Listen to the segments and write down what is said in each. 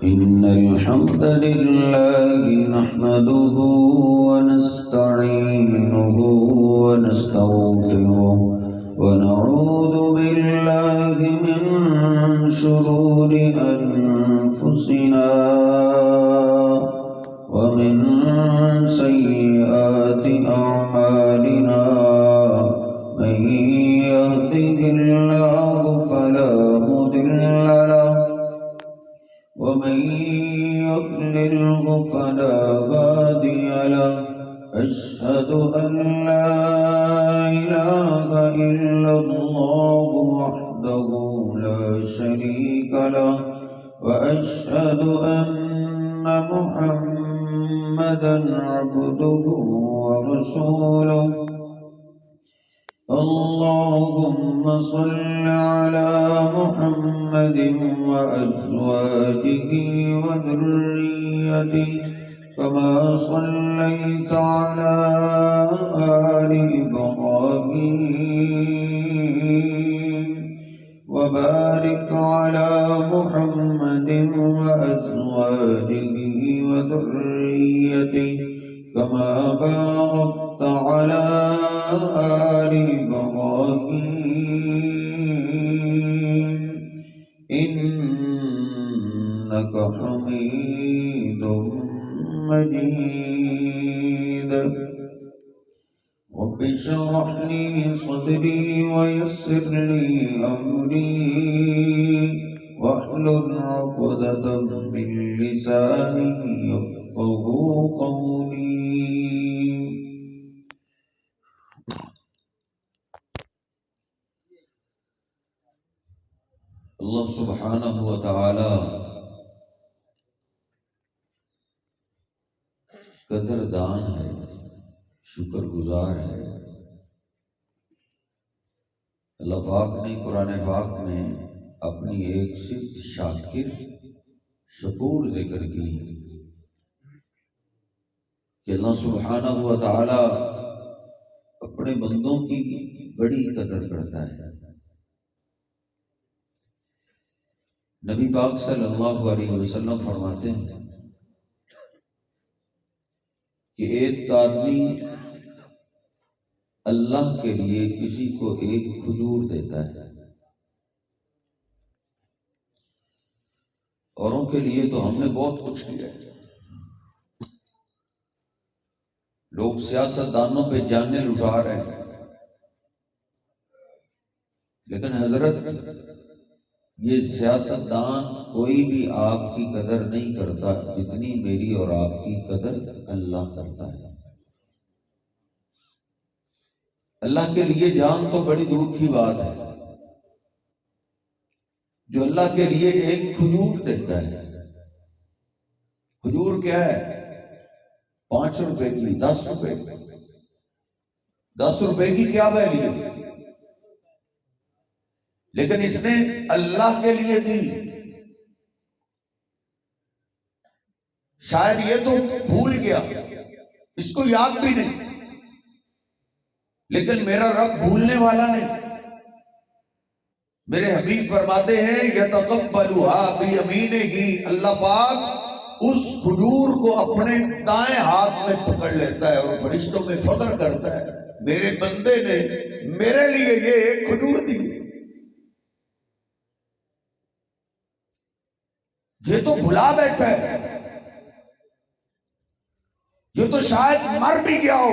إن الحمد لله نحمده ونستعينه ونستغفره ونعوذ بالله من شرور أنفسنا ومن سيئات أعمالنا من يهده الله فلا مضل له ومن يضلله فلا هادي له أشهد أن لا إله إلا الله وحده لا شريك له وأشهد أن محمدا عبده ورسوله اللهم صل على محمد وأزواجه وذريته كما صليت على آل إبراهيم وبارك على محمد وأزواجه وذريته كما باركت على آل إبراهيم إنك حميد مجيد رب اشرح لي صدري ويسر لي أمري واحلل عقدة من لساني يفقهوا قولي اللہ سبحانہ و تعالی قدردان ہے، شکر گزار ہے۔ اللہ پاک نے قرآن پاک میں اپنی ایک صفت شاکر شکور ذکر کی کہ اللہ سبحانہ و تعالی اپنے بندوں کی بڑی قدر کرتا ہے۔ نبی پاک صلی اللہ علیہ وسلم فرماتے ہیں کہ ایک آدمی اللہ کے لیے کسی کو ایک کھجور دیتا ہے، اوروں کے لیے تو ہم نے بہت کچھ کیا ہے۔ لوگ سیاست دانوں پہ جانیں لٹا رہے ہیں، لیکن حضرت یہ سیاست دان کوئی بھی آپ کی قدر نہیں کرتا جتنی میری اور آپ کی قدر اللہ کرتا ہے۔ اللہ کے لیے جان تو بڑی دور کی بات ہے، جو اللہ کے لیے ایک کھجور دیتا ہے۔ کھجور کیا ہے؟ 5 روپے کی، 10 روپے کی، 10 روپے کی کیا ویلیو، لیکن اس نے اللہ کے لیے دی۔ شاید یہ تو بھول گیا، اس کو یاد بھی نہیں، لیکن میرا رب بھولنے والا نہیں۔ میرے حبیب فرماتے ہیں یتقبلها بیمینہ، اللہ پاک اس کھجور کو اپنے دائیں ہاتھ میں پکڑ لیتا ہے اور فرشتوں میں فخر کرتا ہے، میرے بندے نے میرے لیے یہ ایک کھجور دی۔ یہ تو بھلا بیٹھا ہے، یہ تو شاید مر بھی گیا ہو،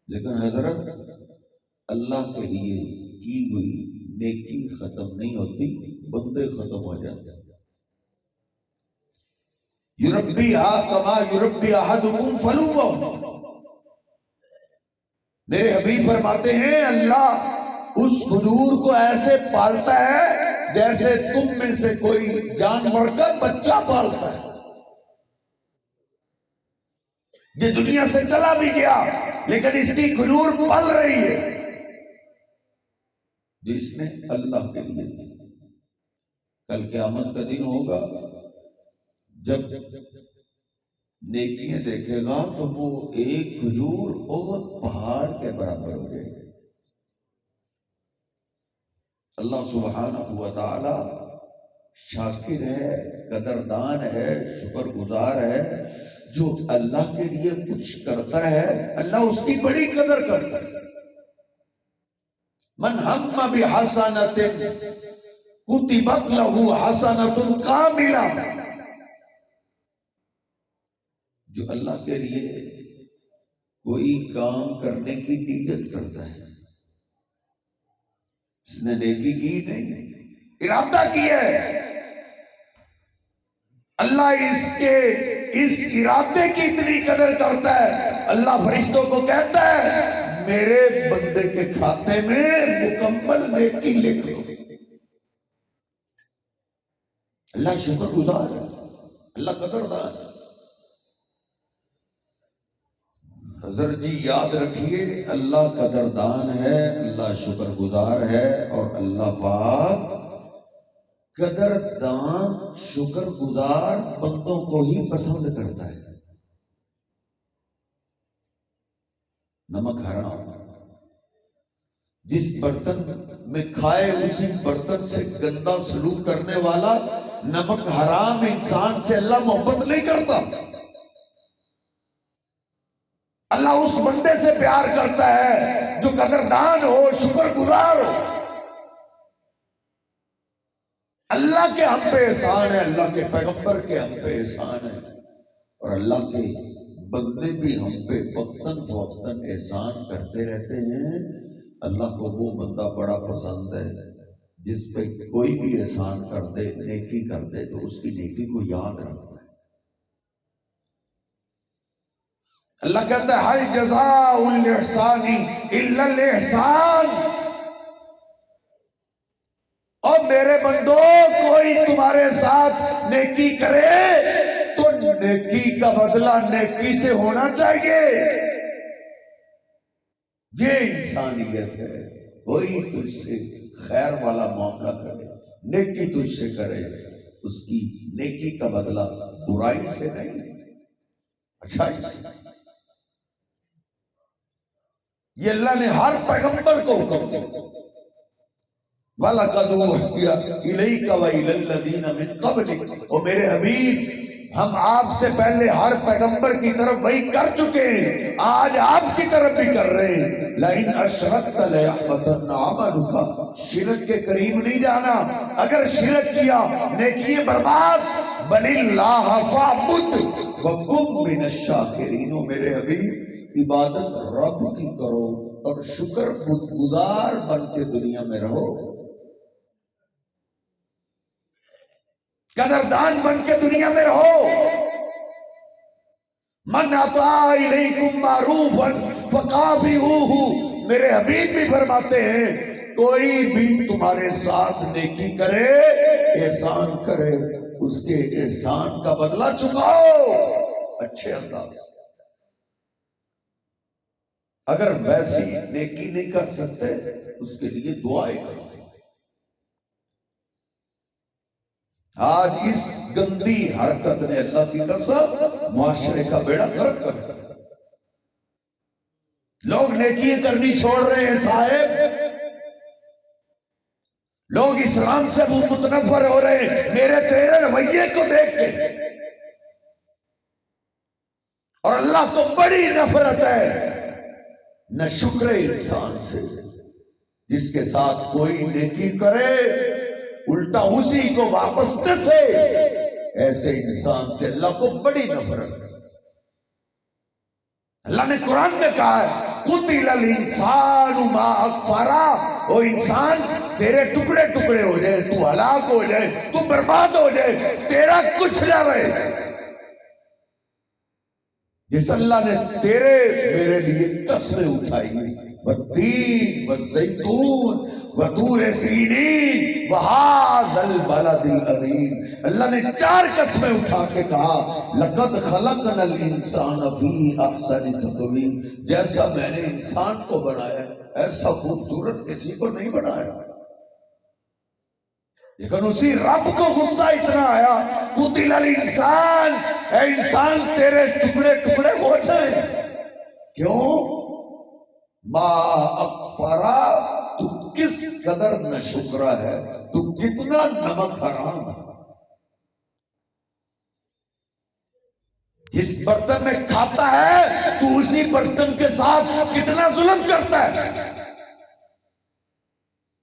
لیکن حضرت اللہ کے لیے کی ہوئی نیکی ختم نہیں ہوتی، بندے ختم ہو جاتے ہیں۔ یربیھا کما یربی احدکم فلوہ، میرے حبیب فرماتے ہیں اللہ اس کھجور کو ایسے پالتا ہے جیسے تم میں سے کوئی جانور کا بچہ پالتا ہے۔ یہ دنیا سے چلا بھی گیا لیکن اس کی کھجور پل رہی ہے جس نے اللہ کے لیے دی۔ کل قیامت کا دن ہوگا جب نیکیاں دیکھے گا تو وہ ایک کھجور اور پہاڑ کے برابر ہو جائے گی۔ اللہ سبحانہ و تعالی شاکر ہے، قدردان ہے، شکر گزار ہے، جو اللہ کے لیے کچھ کرتا ہے اللہ اس کی بڑی قدر کرتا ہے۔ من ہم بحسنۃ کتبت لہ حسنۃ کاملہ، جو اللہ کے لیے کوئی کام کرنے کی نیت کرتا ہے، اس نے نیکی کی نہیں، ارادہ کیا ہے، اللہ اس ارادے کی اتنی قدر کرتا ہے، اللہ فرشتوں کو کہتا ہے میرے بندے کے کھاتے میں مکمل نیکی لکھ لو۔ اللہ شکر گزار ہے، اللہ قدردان ہے۔ حضرت جی یاد رکھیے، اللہ قدردان ہے، اللہ شکر گزار ہے، اور اللہ پاک قدردان شکر گزار بندوں کو ہی پسند کرتا ہے۔ نمک حرام، جس برتن میں کھائے اسی برتن سے گندا سلوک کرنے والا نمک حرام انسان سے اللہ محبت نہیں کرتا۔ اللہ اس بندے سے پیار کرتا ہے جو قدردان ہو، شکر گزار ہو۔ اللہ کے ہم پہ احسان ہے، اللہ کے پیغمبر کے ہم پہ احسان ہے، اور اللہ کے بندے بھی ہم پہ وقتاً فوقتاً احسان کرتے رہتے ہیں۔ اللہ کو وہ بندہ بڑا پسند ہے جس پہ کوئی بھی احسان کر دے، نیکی کر دے تو اس کی نیکی کو یاد رکھتا ہے۔ اللہ کہتا ہے ہل جزاء الاحسان الا الاحسان، اور میرے بندو کوئی تمہارے ساتھ نیکی کرے تو نیکی کا بدلہ نیکی سے ہونا چاہیے۔ یہ انسانیت ہے، کوئی تجھ سے خیر والا معاملہ کرے، نیکی تجھ سے کرے، اس کی نیکی کا بدلہ برائی سے نہیں، اچھائی سے۔ یہ اللہ نے ہر پیغمبر کو حکم دیا، وَلَقَدْ أُوحِيَ إِلَيْكَ وَإِلَى الَّذِينَ مِن قَبْلِكَ، اور میرے حبیب ہم آپ سے پہلے ہر پیغمبر کی طرف وہی کر چکے ہیں، آج آپ کی طرف بھی کر رہے ہیں۔ لَإِنْ أَشْرَكْتَ لَيَحْبَطَنَّ عَمَلُكَ، شرک کے قریب نہیں جانا، اگر شرک کیا نیکی برباد۔ بَلِ اللَّهَ فَاعْبُدْ وَكُن مِّنَ الشَّاكِرِينَ، میرے حبیب عبادت رب کی کرو اور شکر گزار بن کے دنیا میں رہو، قدردان بن کے دنیا میں رہو۔ من اطاع الیکم معروفا فکافئوہ، میرے حبیب بھی فرماتے ہیں کوئی بھی تمہارے ساتھ نیکی کرے، احسان کرے، اس کے احسان کا بدلہ چکاؤ اچھے انداز۔ اگر ویسی نیکی نہیں کر سکتے اس کے لیے دعائیں کرو۔ آج اس گندی حرکت نے اللہ کی قسم معاشرے کا بیڑا غرق کر دیا۔ لوگ نیکی کرنی چھوڑ رہے ہیں صاحب، لوگ اسلام سے متنفر ہو رہے ہیں میرے تیرے رویے کو دیکھ کے، اور اللہ کو بڑی نفرت ہے نہ شکر انسان سے جس کے ساتھ کوئی نیکی کرے الٹا اسی کو واپس دسے، ایسے انسان سے اللہ کو بڑی نفرت ہے۔ اللہ نے قرآن میں کہا ہے قتل الانسان ما اکفرا، وہ انسان تیرے ٹکڑے ٹکڑے ہو جائے، تو ہلاک ہو جائے، تو برباد ہو جائے، تیرا کچھ نہ رہے۔ جس اللہ نے تیرے میرے لیے قسمیں اٹھائی، والتین والزیتون وطور سینین وہذا البلد الامین، اللہ نے 4 قسمیں اٹھا کے کہا لقد خلقنا الانسان فی احسن تقویم، جیسا میں نے انسان کو بنایا ایسا خوبصورت کسی کو نہیں بنایا۔ لیکن اسی رب کو غصہ اتنا آیا قتل الانسان، اے انسان تیرے ٹکڑے ٹکڑے ہو جائیں، کیوں؟ ما اکفرا، تو کس قدر نہ شکرا ہے، تو کتنا نمک حرام ہے۔ جس برتن میں کھاتا ہے تو اسی برتن کے ساتھ کتنا ظلم کرتا ہے.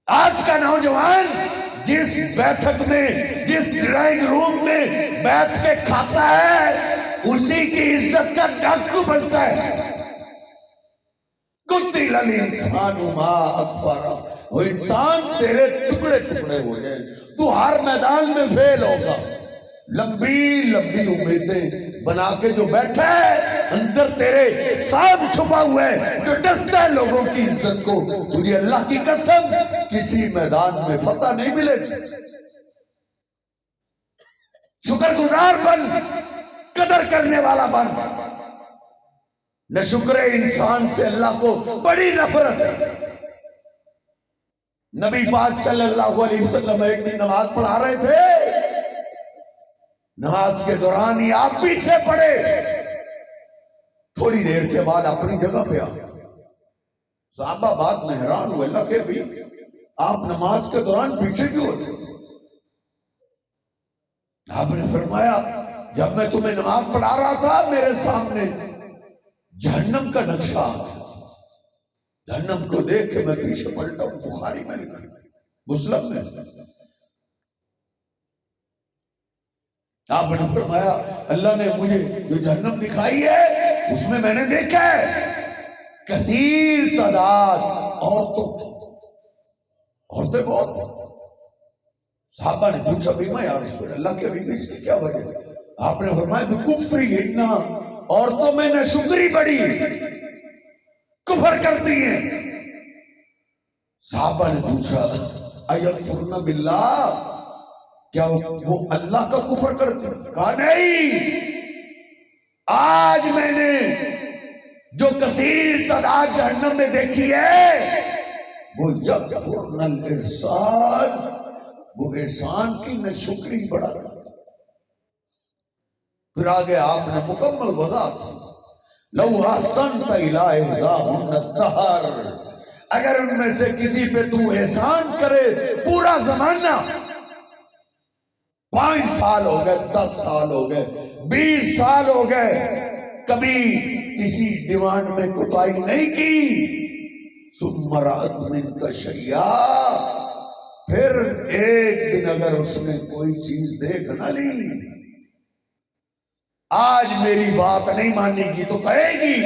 آج کا نوجوان جس بیٹھک میں، جس ڈرائنگ روم میں بیٹھ کے کھاتا ہے، اسی کی عزت کا ڈاکو بنتا ہے. قتل الانسان ما اکفرہ، وہ انسان تیرے ٹکڑے ٹکڑے ہو جائے، تو ہر میدان میں فیل ہوگا. لمبی لمبی امیدیں بنا کے جو بیٹھا ہے، اندر تیرے سانپ چھپا ہوا ہے جو ڈستا ہے لوگوں کی عزت کو. تجھے اللہ کی قسم کسی میدان میں فتح نہیں ملے گی. شکر گزار بن، قدر کرنے والا بن. نہ شکر انسان سے اللہ کو بڑی نفرت ہے. نبی پاک صلی اللہ علیہ وسلم ایک دن نماز پڑھا رہے تھے. نماز کے دوران ہی آپ پیچھے پڑے. تھوڑی دیر کے بعد اپنی جگہ پہ آ. صحابہ بعد میں حیران ہوئے، اللہ کہ بھی آپ نماز کے دوران پیچھے کیوں ہوتے؟ آپ نے فرمایا جب میں تمہیں نماز پڑھا رہا تھا میرے سامنے جہنم کا نقشہ آ گیا. جہنم کو دیکھ کے میں پیچھے پلٹا ہوں. بخاری میں لکھا، مسلم میں. آپ نے فرمایا اللہ نے مجھے جو جہنم دکھائی ہے اس میں نے دیکھا ہے کثیر تعداد عورتیں بہت. صحابہ نے پوچھا بیما یا رسول اللہ کے ابھی اس کی کیا وجہ ہے؟ آپ نے فرمایا بکفری ہننا، عورتوں میں نہ شکری بڑی، کفر کرتی ہیں. صحابہ نے پوچھا ایکفرن باللہ، کیا وہ اللہ کا کفر کرتے ہیں؟ کہا نہیں، آج میں نے جو کثیر تعداد جہنم میں دیکھی ہے وہ یکفرن الاحسان، وہ احسان کی نہ شکری بڑا. پھر آگے آپ نے مکمل وضاحت کی. لو احسنت الی احداہن الدہر، اگر ان میں سے کسی پہ تو احسان کرے پورا زمانہ، 5 سال ہو گئے، 10 سال ہو گئے، 20 سال ہو گئے، کبھی کسی ڈیمانڈ میں کوتاہی نہیں کی، ثم رأت منک شیئا، پھر ایک دن اگر اس نے کوئی چیز دیکھ نہ لی، آج میری بات نہیں مانے گی تو کہے گی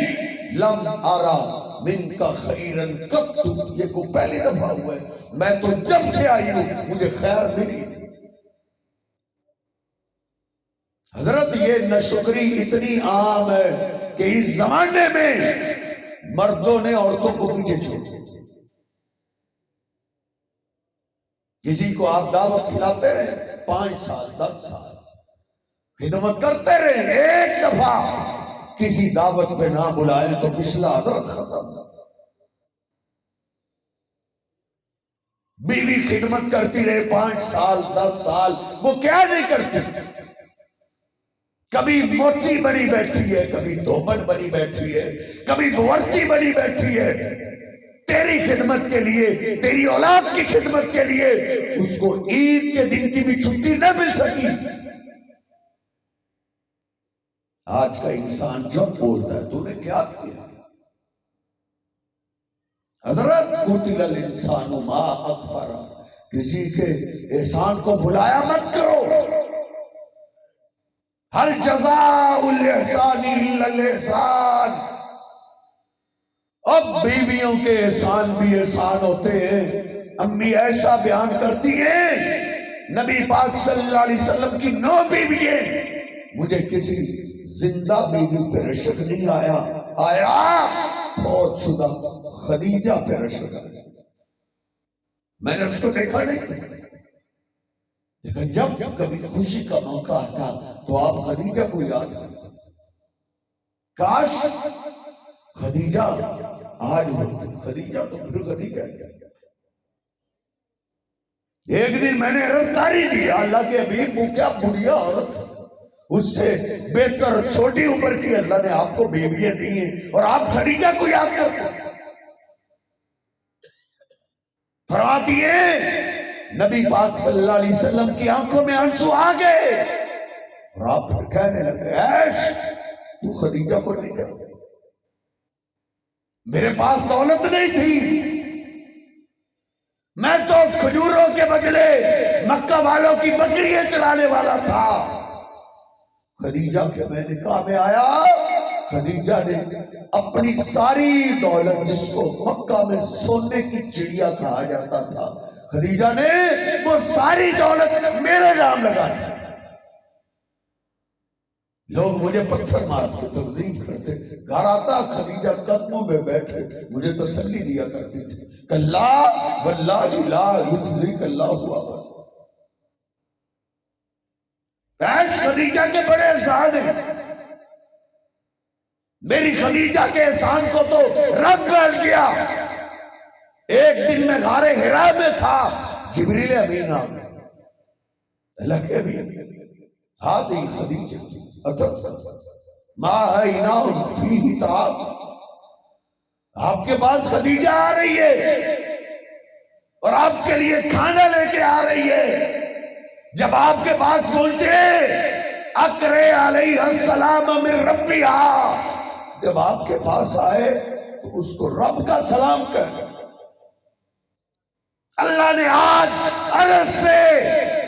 لم ارا منک خیرا قط، یہ کو پہلی دفعہ ہوا ہے، میں تو جب سے آئی ہوں مجھے خیر ملی. حضرت یہ ناشکری اتنی عام ہے کہ اس زمانے میں مردوں نے عورتوں کو پیچھے چھوڑ دیا. کسی کو آپ دعوت کھلاتے رہے 5 سال 10 سال خدمت کرتے رہے، ایک دفعہ کسی دعوت پہ نہ بلائے تو پچھلا حضرت ختم. بیوی خدمت کرتی رہے 5 سال 10 سال، وہ کیا نہیں کرتی، کبھی موچی بنی بیٹھی ہے، کبھی دوبن بنی بیٹھی ہے، کبھی باورچی بنی بیٹھی ہے، تیری خدمت کے لیے، تیری اولاد کی خدمت کے لیے. اس کو عید کے دن کی بھی چھٹی نہ مل سکی. آج کا انسان جب بولتا ہے تو نے کیا کیا؟ حضرت قتل الانسان ما اکفرہ، کسی کے احسان کو بھلایا مت کرو. هل جزاء الاحسان الا الاحسان. اب بیویوں کے احسان بھی احسان ہوتے ہیں. امی ایسا بیان کرتی ہیں نبی پاک صلی اللہ علیہ وسلم کی 9 بیوییں، مجھے کسی زندہ بیوی پہ رشک نہیں آیا فوت شدہ خدیجہ پہ رشک آیا. میں نے اس کو دیکھا نہیں، لیکن جب کبھی خوشی کا موقع آتا تو آپ خدیجہ کو یاد کرتے. کاش خدیجہ آج ہوتی. خدیجہ تو پھر خدیجہ ہے. ایک دن میں نے عرضداری دی، اللہ کے حبیب وہ کیا بڑھیا عورت، اس سے بہتر چھوٹی عمر کی اللہ نے آپ کو بیویاں دی ہیں اور آپ خدیجہ کو یاد کرتے. فرماتی ہیں نبی پاک صلی اللہ علیہ وسلم کی آنکھوں میں آنسو آ گئے اور آپ پھر کہنے لگے ایش تو خدیجہ کو نہیں جانتا؟ میرے پاس دولت نہیں تھی، میں تو کھجوروں کے بدلے مکہ والوں کی بکریاں چلانے والا تھا۔ خدیجہ کے میں نکاح میں آیا، خدیجہ نے اپنی ساری دولت، جس کو مکہ میں سونے کی چڑیا کہا جاتا تھا، خدیجہ نے وہ ساری دولت میرے نام لگا دی۔ لوگ مجھے پتھر مار کے تقسیم کرتے، گھر آتا خدیجہ قدموں میں بیٹھے مجھے تسلی دیا کرتی تھی کہ اللہ واللہ لا یخزیک اللہ ابدا۔ ایش خدیجہ کے بڑے احسان ہیں، میری خدیجہ کے احسان کو تو رب کر گیا۔ ایک دن میں غار حرا میں تھا، جبریل امین آ گئے، اللہ کے بھی ہاتھی خدیجہ ما عیناہ فیہ تعب، آپ کے پاس خدیجہ آ رہی ہے اور آپ کے لیے کھانا لے کے آ رہی ہے۔ جب آپ کے پاس پہنچے، اقرے علیہ السلام من ربیہا، جب آپ کے پاس آئے تو اس کو رب کا سلام کر۔ اللہ نے آج عرش سے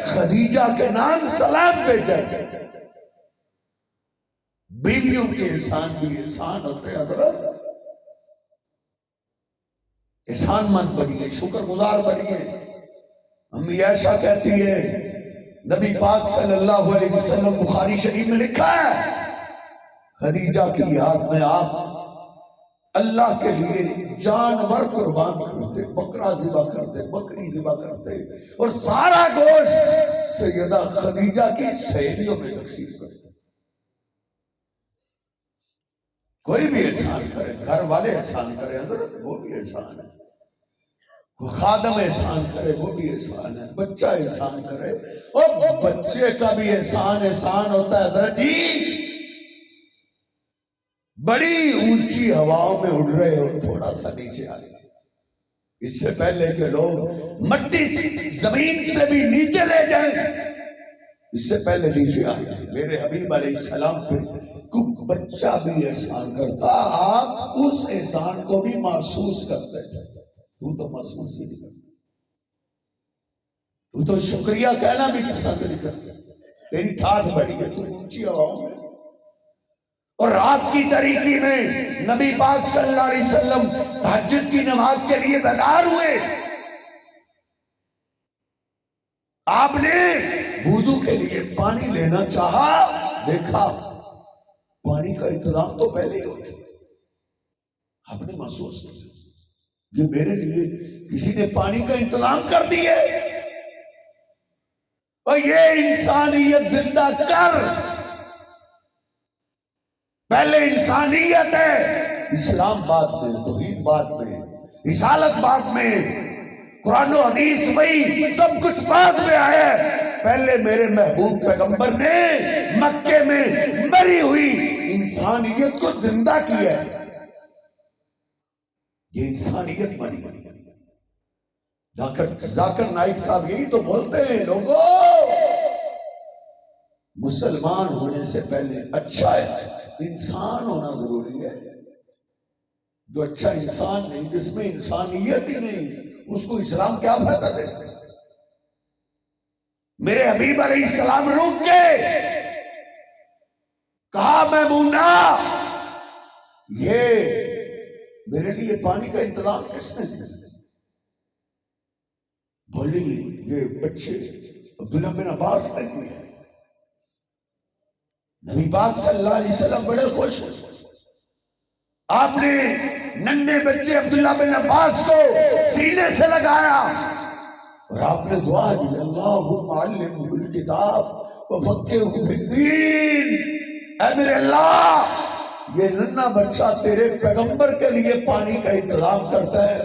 خدیجہ کے نام سلام بھیجا۔ بیویوں کے احسان بھی احسان ہوتے ہیں حضرت، احسان مند بنیے، شکر گزار بنیے۔ امی عائشہ کہتی ہے، نبی پاک صلی اللہ علیہ وسلم بخاری شریف میں لکھا ہے، خدیجہ کی یاد میں آپ اللہ کے لیے جانور قربان کرتے، بکرا ذبح کرتے، بکری ذبح کرتے، اور سارا گوشت سیدہ خدیجہ کی سہیلیوں میں تقسیم کرتے۔ کوئی بھی احسان کرے، گھر والے احسان کرے حضرت، وہ بھی احسان ہے، کوئی خادم احسان کرے وہ بھی احسان ہے، بچہ احسان کرے، اور بچے کا بھی احسان ہوتا ہے حضرت جی۔ بڑی اونچی ہواؤں میں اڑ رہے ہو، تھوڑا سا نیچے آ جائے، اس سے پہلے کہ لوگ مٹی زمین سے بھی نیچے لے جائیں، اس سے پہلے نیچے آ جائیں۔ میرے حبیب علیہ السلام پہ کوئی بچہ بھی احسان کرتا، آپ اس احسان کو بھی محسوس کرتے تھے۔ تو تو محسوس ہی نہیں کرتا، تو شکریہ کہنا بھی پسند نہیں کرتا، تیری ٹھاٹھ بڑی ہے، تو اونچی ہواؤں میں۔ اور رات کی تاریکی میں نبی پاک صلی اللہ علیہ وسلم تہجد کی نماز کے لیے بیدار ہوئے، آپ نے وضو کے لیے پانی لینا چاہا، دیکھا پانی کا انتظام تو پہلے ہی ہو چکا، آپ نے محسوس کیا کہ میرے لیے کسی نے پانی کا انتظام کر دیا، اور یہ انسانیت زندہ کر، پہلے انسانیت ہے، اسلام بعد میں، توحید بعد میں، رسالت بعد میں، قرآن و حدیث وہی سب کچھ بعد میں آیا ہے۔ پہلے میرے محبوب پیغمبر نے مکے میں مری ہوئی انسانیت کو زندہ کیا ہے، یہ انسانیت بنی۔ ذاکر نائک صاحب یہی تو بولتے ہیں، لوگوں مسلمان ہونے سے پہلے اچھا انسان ہونا ضروری ہے۔ جو اچھا انسان نہیں، جس میں انسانیت ہی نہیں، اس کو اسلام کیا فائدہ دے؟ میرے حبیب علیہ السلام رک کے کہا، میمونہ یہ میرے لیے پانی کا انتظام کس نے کیا؟ بولی یہ بچے عبداللہ بن عباس نے کیا۔ نبی پاک صلی اللہ علیہ وسلم بڑے خوش ہوئے، آپ نے ننھے بچے عبداللہ بن عباس کو سینے سے لگایا اور آپ نے دعا دی، اللہم علمہ الکتاب وفقہہ فی الدین، اے میرے اللہ یہ ننھا بچہ تیرے پیغمبر کے لیے پانی کا انتظام کرتا ہے،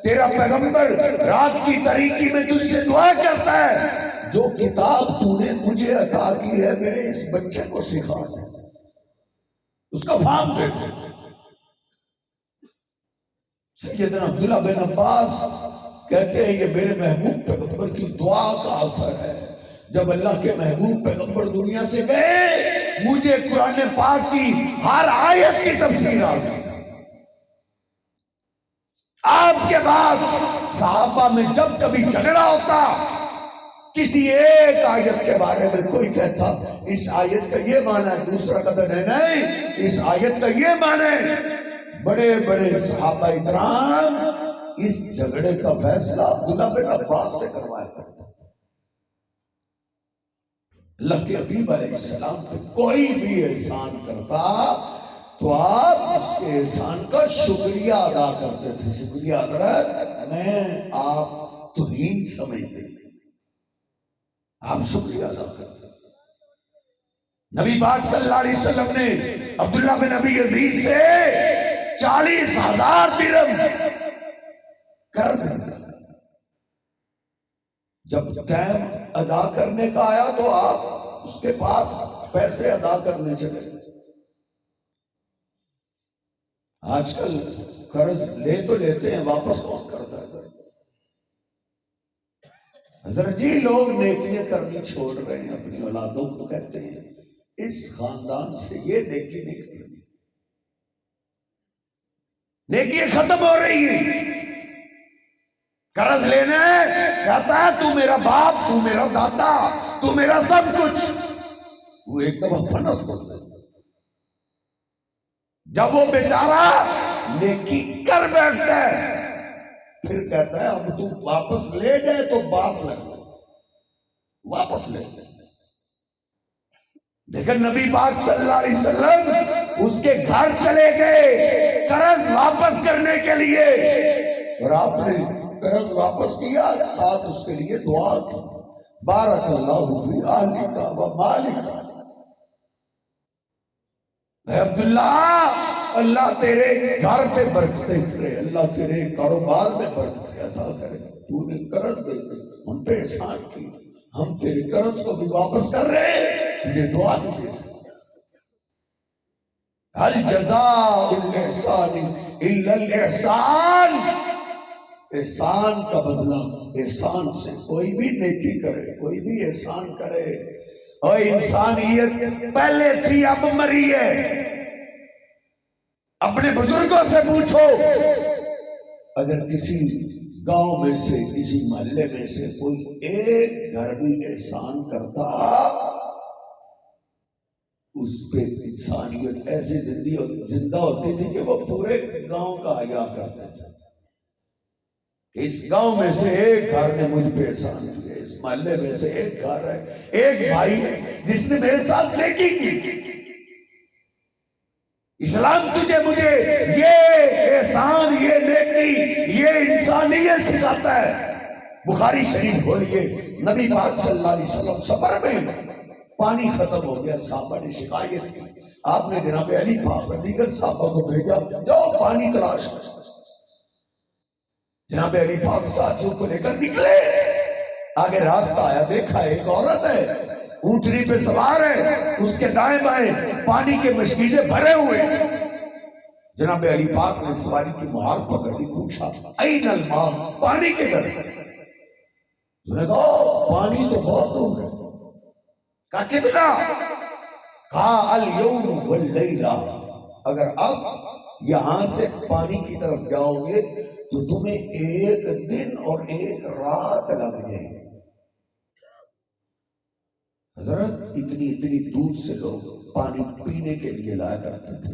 تیرا پیغمبر رات کی تاریکی میں تجھ سے دعا کرتا ہے، جو کتاب تو نے مجھے عطا کی ہے میرے اس بچے کو سکھا دے، اس کا فہم دے دے۔ سیدنا عبداللہ بن عباس کہتے ہیں یہ میرے محبوب پیغمبر کی دعا کا اثر ہے۔ جب اللہ کے محبوب پیغمبر دنیا سے گئے مجھے قرآن پاک کی ہر آیت کی تفسیر آ گئی۔ آپ کے بعد صحابہ میں جب کبھی جھگڑا ہوتا، کسی ایک آیت کے بارے میں کوئی کہتا اس آیت کا یہ معنی ہے، دوسرا کہتا نہیں اس آیت کا یہ معنی ہے، بڑے بڑے صحابہ اکرام اس جھگڑے کا فیصلہ عبداللہ بن عباس سے کروایا کرتا۔ اللہ کے حبیب علیہ السلام پہ کوئی بھی احسان کرتا تو آپ اس کے احسان کا شکریہ ادا کرتے تھے۔ شکریہ حضرت، میں آپ توہین سمجھتے تھے، آپ شکریہ ادا کرتے۔ نبی پاک صلی اللہ علیہ وسلم نے عبداللہ بن ابی یزید سے 40,000 درہم قرض لیا۔ جب ٹائم ادا کرنے کا آیا تو آپ اس کے پاس پیسے ادا کرنے چلے۔ آج کل قرض لے تو لیتے ہیں، واپس کون کرتا ہے؟ حضرت جی لوگ نیکیاں کرنی چھوڑ رہے ہیں، اپنی اولادوں کو کہتے ہیں اس خاندان سے یہ نیکی نہیں کرنی، نیکیاں ختم ہو رہی ہیں۔ قرض لینا ہے، کہتا ہے تو میرا باپ، تو میرا دادا، تو میرا سب کچھ، وہ ایک دفعہ پھنس پڑتا ہے۔ جب وہ بیچارہ نیکی کر بیٹھتا ہے پھر کہتا ہے اب تو واپس لے گئے تو باپ لگ گئے، واپس لے گئے۔ لیکن نبی پاک صلی اللہ علیہ وسلم اس کے گھر چلے گئے قرض واپس کرنے کے لیے، اور آپ نے قرض واپس کیا، ساتھ اس کے لیے دعا کی، بارک اللہ فی اہلک و مالک، اے عبداللہ اللہ تیرے گھر پہ برکتیں کرے، اللہ تیرے کاروبار میں برکتیں عطا کرے، تو نے قرض دے دے ہم پہ احسان کی، ہم تیرے قرض کو بھی واپس کر رہے ہیں، تجھے دعا بھی دے۔ هل جزاء الاحسان الا الاحسان، احسان کا بدلہ احسان سے، کوئی بھی نیکی کرے، کوئی بھی احسان کرے، اور انسانیت پہلے تھی اب مری ہے۔ اپنے بزرگوں سے پوچھو، اگر کسی گاؤں میں سے، کسی محلے میں سے کوئی ایک گھر بھی احسان کرتا، اس پہ انسانیت ایسے زندہ ہوتی تھی کہ وہ پورے گاؤں کا حیا کرتے تھے۔ اس گاؤں میں سے ایک گھر نے مجھ پہ احسان کیا، اس محلے میں سے ایک گھر ہے، ایک بھائی ہے جس نے میرے ساتھ نیکی کی۔ اسلام تجھے مجھے یہ احسان، یہ نیکی، یہ انسانیت سکھاتا ہے۔ بخاری شریف کھولیے، نبی پاک صلی اللہ علیہ وسلم سفر میں پانی ختم ہو گیا، صحابہ نے شکایت کی، آپ نے جناب علی پاک اور دیگر صحابہ کو بھیجا جاؤ پانی تلاش کرو۔ جناب علی پاک ساتھیوں کو لے کر نکلے، آگے راستہ آیا، دیکھا ایک عورت ہے، اونٹنی پہ سوار ہے، اس کے دائیں بائیں پانی کے مشکیزیں بھرے ہوئے۔ جناب علی پاک نے سواری کی مہار پکڑ لی، پوچھا این الماء، پانی کے در؟ انہوں نے کہا پانی تو بہت دور ہے۔ کہا کتنا؟ کہا الیوم واللیلہ، اگر اب یہاں سے پانی کی طرف جاؤ گے تو تمہیں ایک دن اور ایک رات لگ جائے گی۔ حضرت اتنی دور سے لوگ پانی پینے کے لیے لایا کرتے تھے،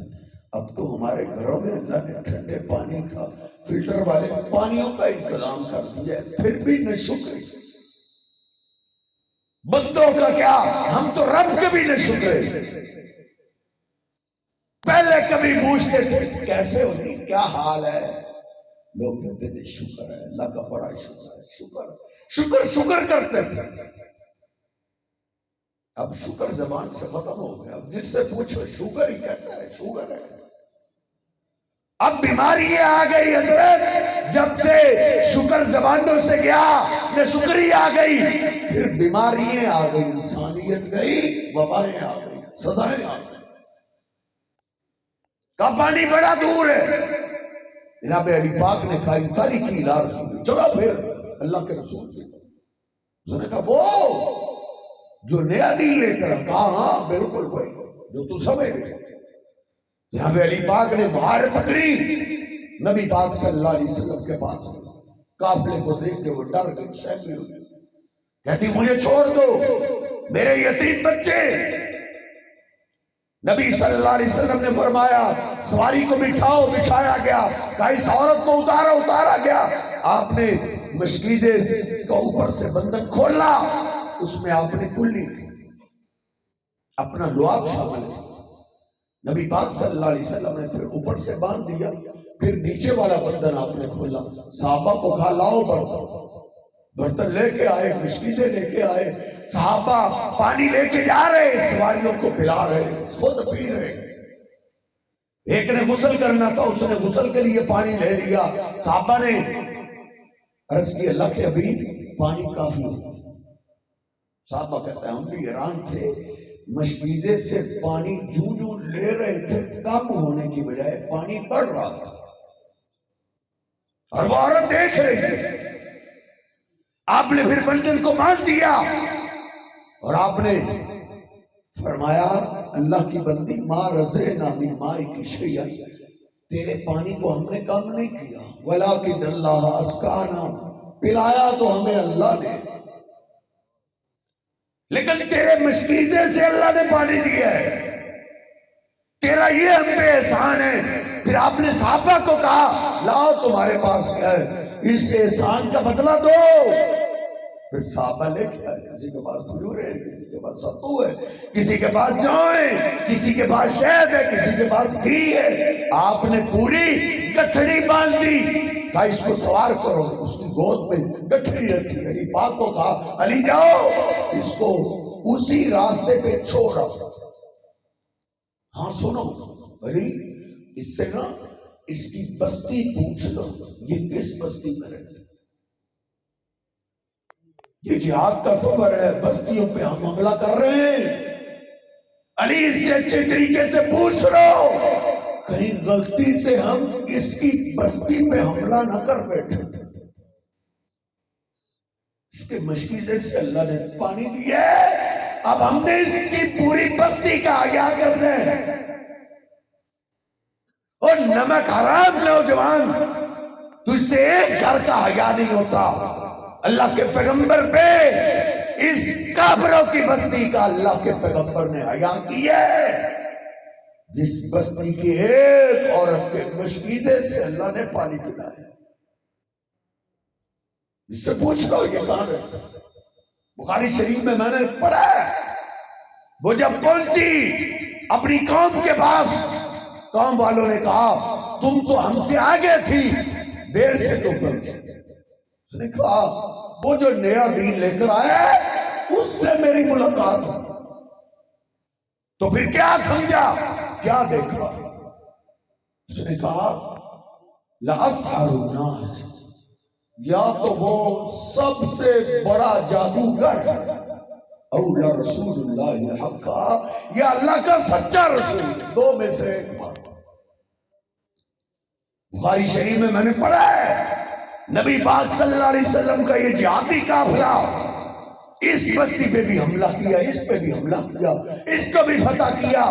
اب تو ہمارے گھروں میں اللہ نے ٹھنڈے پانی کا، فلٹر والے پانیوں کا انتظام کر دیا ہے، پھر بھی نہ شکر۔ بندوں کا کیا، ہم تو رب کے بھی نہ شکر۔ پہلے کبھی پوچھتے تھے کیسے ہوگی، کیا حال ہے، لوگ کہتے تھے شکر ہے، اللہ کا بڑا شکر ہے، شکر کرتے تھے۔ اب شکر زبان سے ختم ہو گیا، اب جس سے پوچھو شکر ہی کہتا ہے، شکر ہے۔ اب بیماری آ گئی حضرت، جب سے شکر زبانوں سے گیا، نہ شکری آ گئی، پھر بیماریاں آ گئی، انسانیت گئی، وبائیں آ گئی، سزائیں آ گئی۔ کا پانی بڑا دور ہے۔ جناب علی پاک نے کہا انتاری کی الہ رسول، چلو پھر اللہ کے رسول کے۔ اس نے کہا وہ جو نیا دین لے کر، کہا ہاں بالکل وہی۔ جو تو سمجھ گئے۔ جناب علی پاک نے مہار پکڑی، نبی پاک صلی اللہ علیہ وسلم کے پاس قافلے کو دیکھ کے وہ ڈر گئی، سہمی ہوئی، کہتی مجھے چھوڑ دو، میرے یتیم بچے۔ نبی صلی اللہ علیہ وسلم نے فرمایا سواری کو بٹھاؤ، بٹھایا گیا، کہا اس عورت کو اتارا، اتارا گیا۔ آپ نے مشکیزے کا اوپر سے بندھن کھولا، اس میں آپ نے کلی اپنا لعاب شامل ہے۔ نبی پاک صلی اللہ علیہ وسلم نے پھر اوپر سے باندھ دیا، پھر نیچے والا بندھن آپ نے کھولا۔ صحابہ کو کہا لاؤ برتن، برتن لے کے آئے، مشکیزیں لے کے آئے، صحابہ پانی لے کے جا رہے، سواریوں کو پلا رہے، خود پی رہے۔ ایک نے غسل کرنا تھا، اس نے غسل کے لیے پانی لے لیا۔ صحابہ نے عرض کی اللہ کے حبیب پانی کافی ہو۔ صحابہ کہتا ہے ہم بھی حیران تھے، مشکیزے سے پانی جوں جوں لے رہے تھے کم ہونے کی بجائے پانی بڑھ رہا تھا، اور وہ عورت دیکھ رہی ہے۔ آپ نے پھر بندھن کو باندھ دیا اور آپ نے فرمایا اللہ کی بندی ما رضینا من مائک شیئا، تیرے پانی کو ہم نے کم نہیں کیا، ولیکن اللہ اسقانا، پلایا تو ہمیں اللہ نے، لیکن تیرے مشکیزے سے اللہ نے پانی دیا ہے، تیرا یہ ہم پہ احسان ہے۔ پھر آپ نے صحابہ کو کہا لاؤ تمہارے پاس کیا ہے، اس احسان کا بدلہ دو۔ پھر صحابہ لے کے آئے، کسی کے پاس کھجور ہے، کسی کے پاس ستو ہے، کسی کے پاس جو ہے، کسی کے پاس شہد ہے، کسی کے پاس گھی ہے۔ آپ نے پوری گٹھڑی باندھ دی، کہا اس کو سوار کرو، اس کی گود میں گٹھڑی رکھی۔ علی پاک کو کہا علی جاؤ اس کو اسی راستے پہ چھوڑا۔ ہاں سنو علی، اس سے نا اس کی بستی پوچھ لو، یہ کس بستی میں رہتے، یہ جہاد کا سفر ہے، بستیوں پہ ہم حملہ کر رہے ہیں، علی اس سے اچھے طریقے سے پوچھ لو، کہیں غلطی سے ہم اس کی بستی پہ حملہ نہ کر بیٹھے۔ اس کے مشکیزے سے اللہ نے پانی دیا ہے، اب ہم نے اس کی پوری بستی کا حیا کرنا ہے۔ اور نمک حرام نوجوان، تجھ سے ایک گھر کا حیا نہیں ہوتا۔ اللہ کے پیغمبر پہ اس کافروں کی بستی کا اللہ کے پیغمبر نے حیا کیا ہے، جس بستی کی ایک عورت کے مشکیزے سے اللہ نے پانی پلایا۔ اس سے پوچھ لو یہ کہاں رہتا ہے۔ بخاری شریف میں نے پڑھا ہے، وہ جب پہنچی اپنی قوم کے پاس، قوم والوں نے کہا تم تو ہم سے آگے تھی، دیر سے تو پہنچی۔ اس نے کہا وہ جو نیا دین لے کر آیا ہے اس سے میری ملاقات ہوئی۔ تو پھر کیا سمجھا، کیا دیکھا؟ اس نے کہا لَأَسْحَرُ النَّاسِ، یا تو وہ سب سے بڑا جادوگر ہے، او لَرَسُولُ اللَّهِ حَقًّا، یا اللہ کا سچا رسول، دو میں سے ایک بات۔ بخاری شریف میں نے پڑھا ہے نبی پاک صلی اللہ علیہ وسلم کا یہ جہادی قافلہ اس بستی پہ بھی حملہ کیا، اس پہ بھی حملہ کیا، اس کو بھی فتح کیا،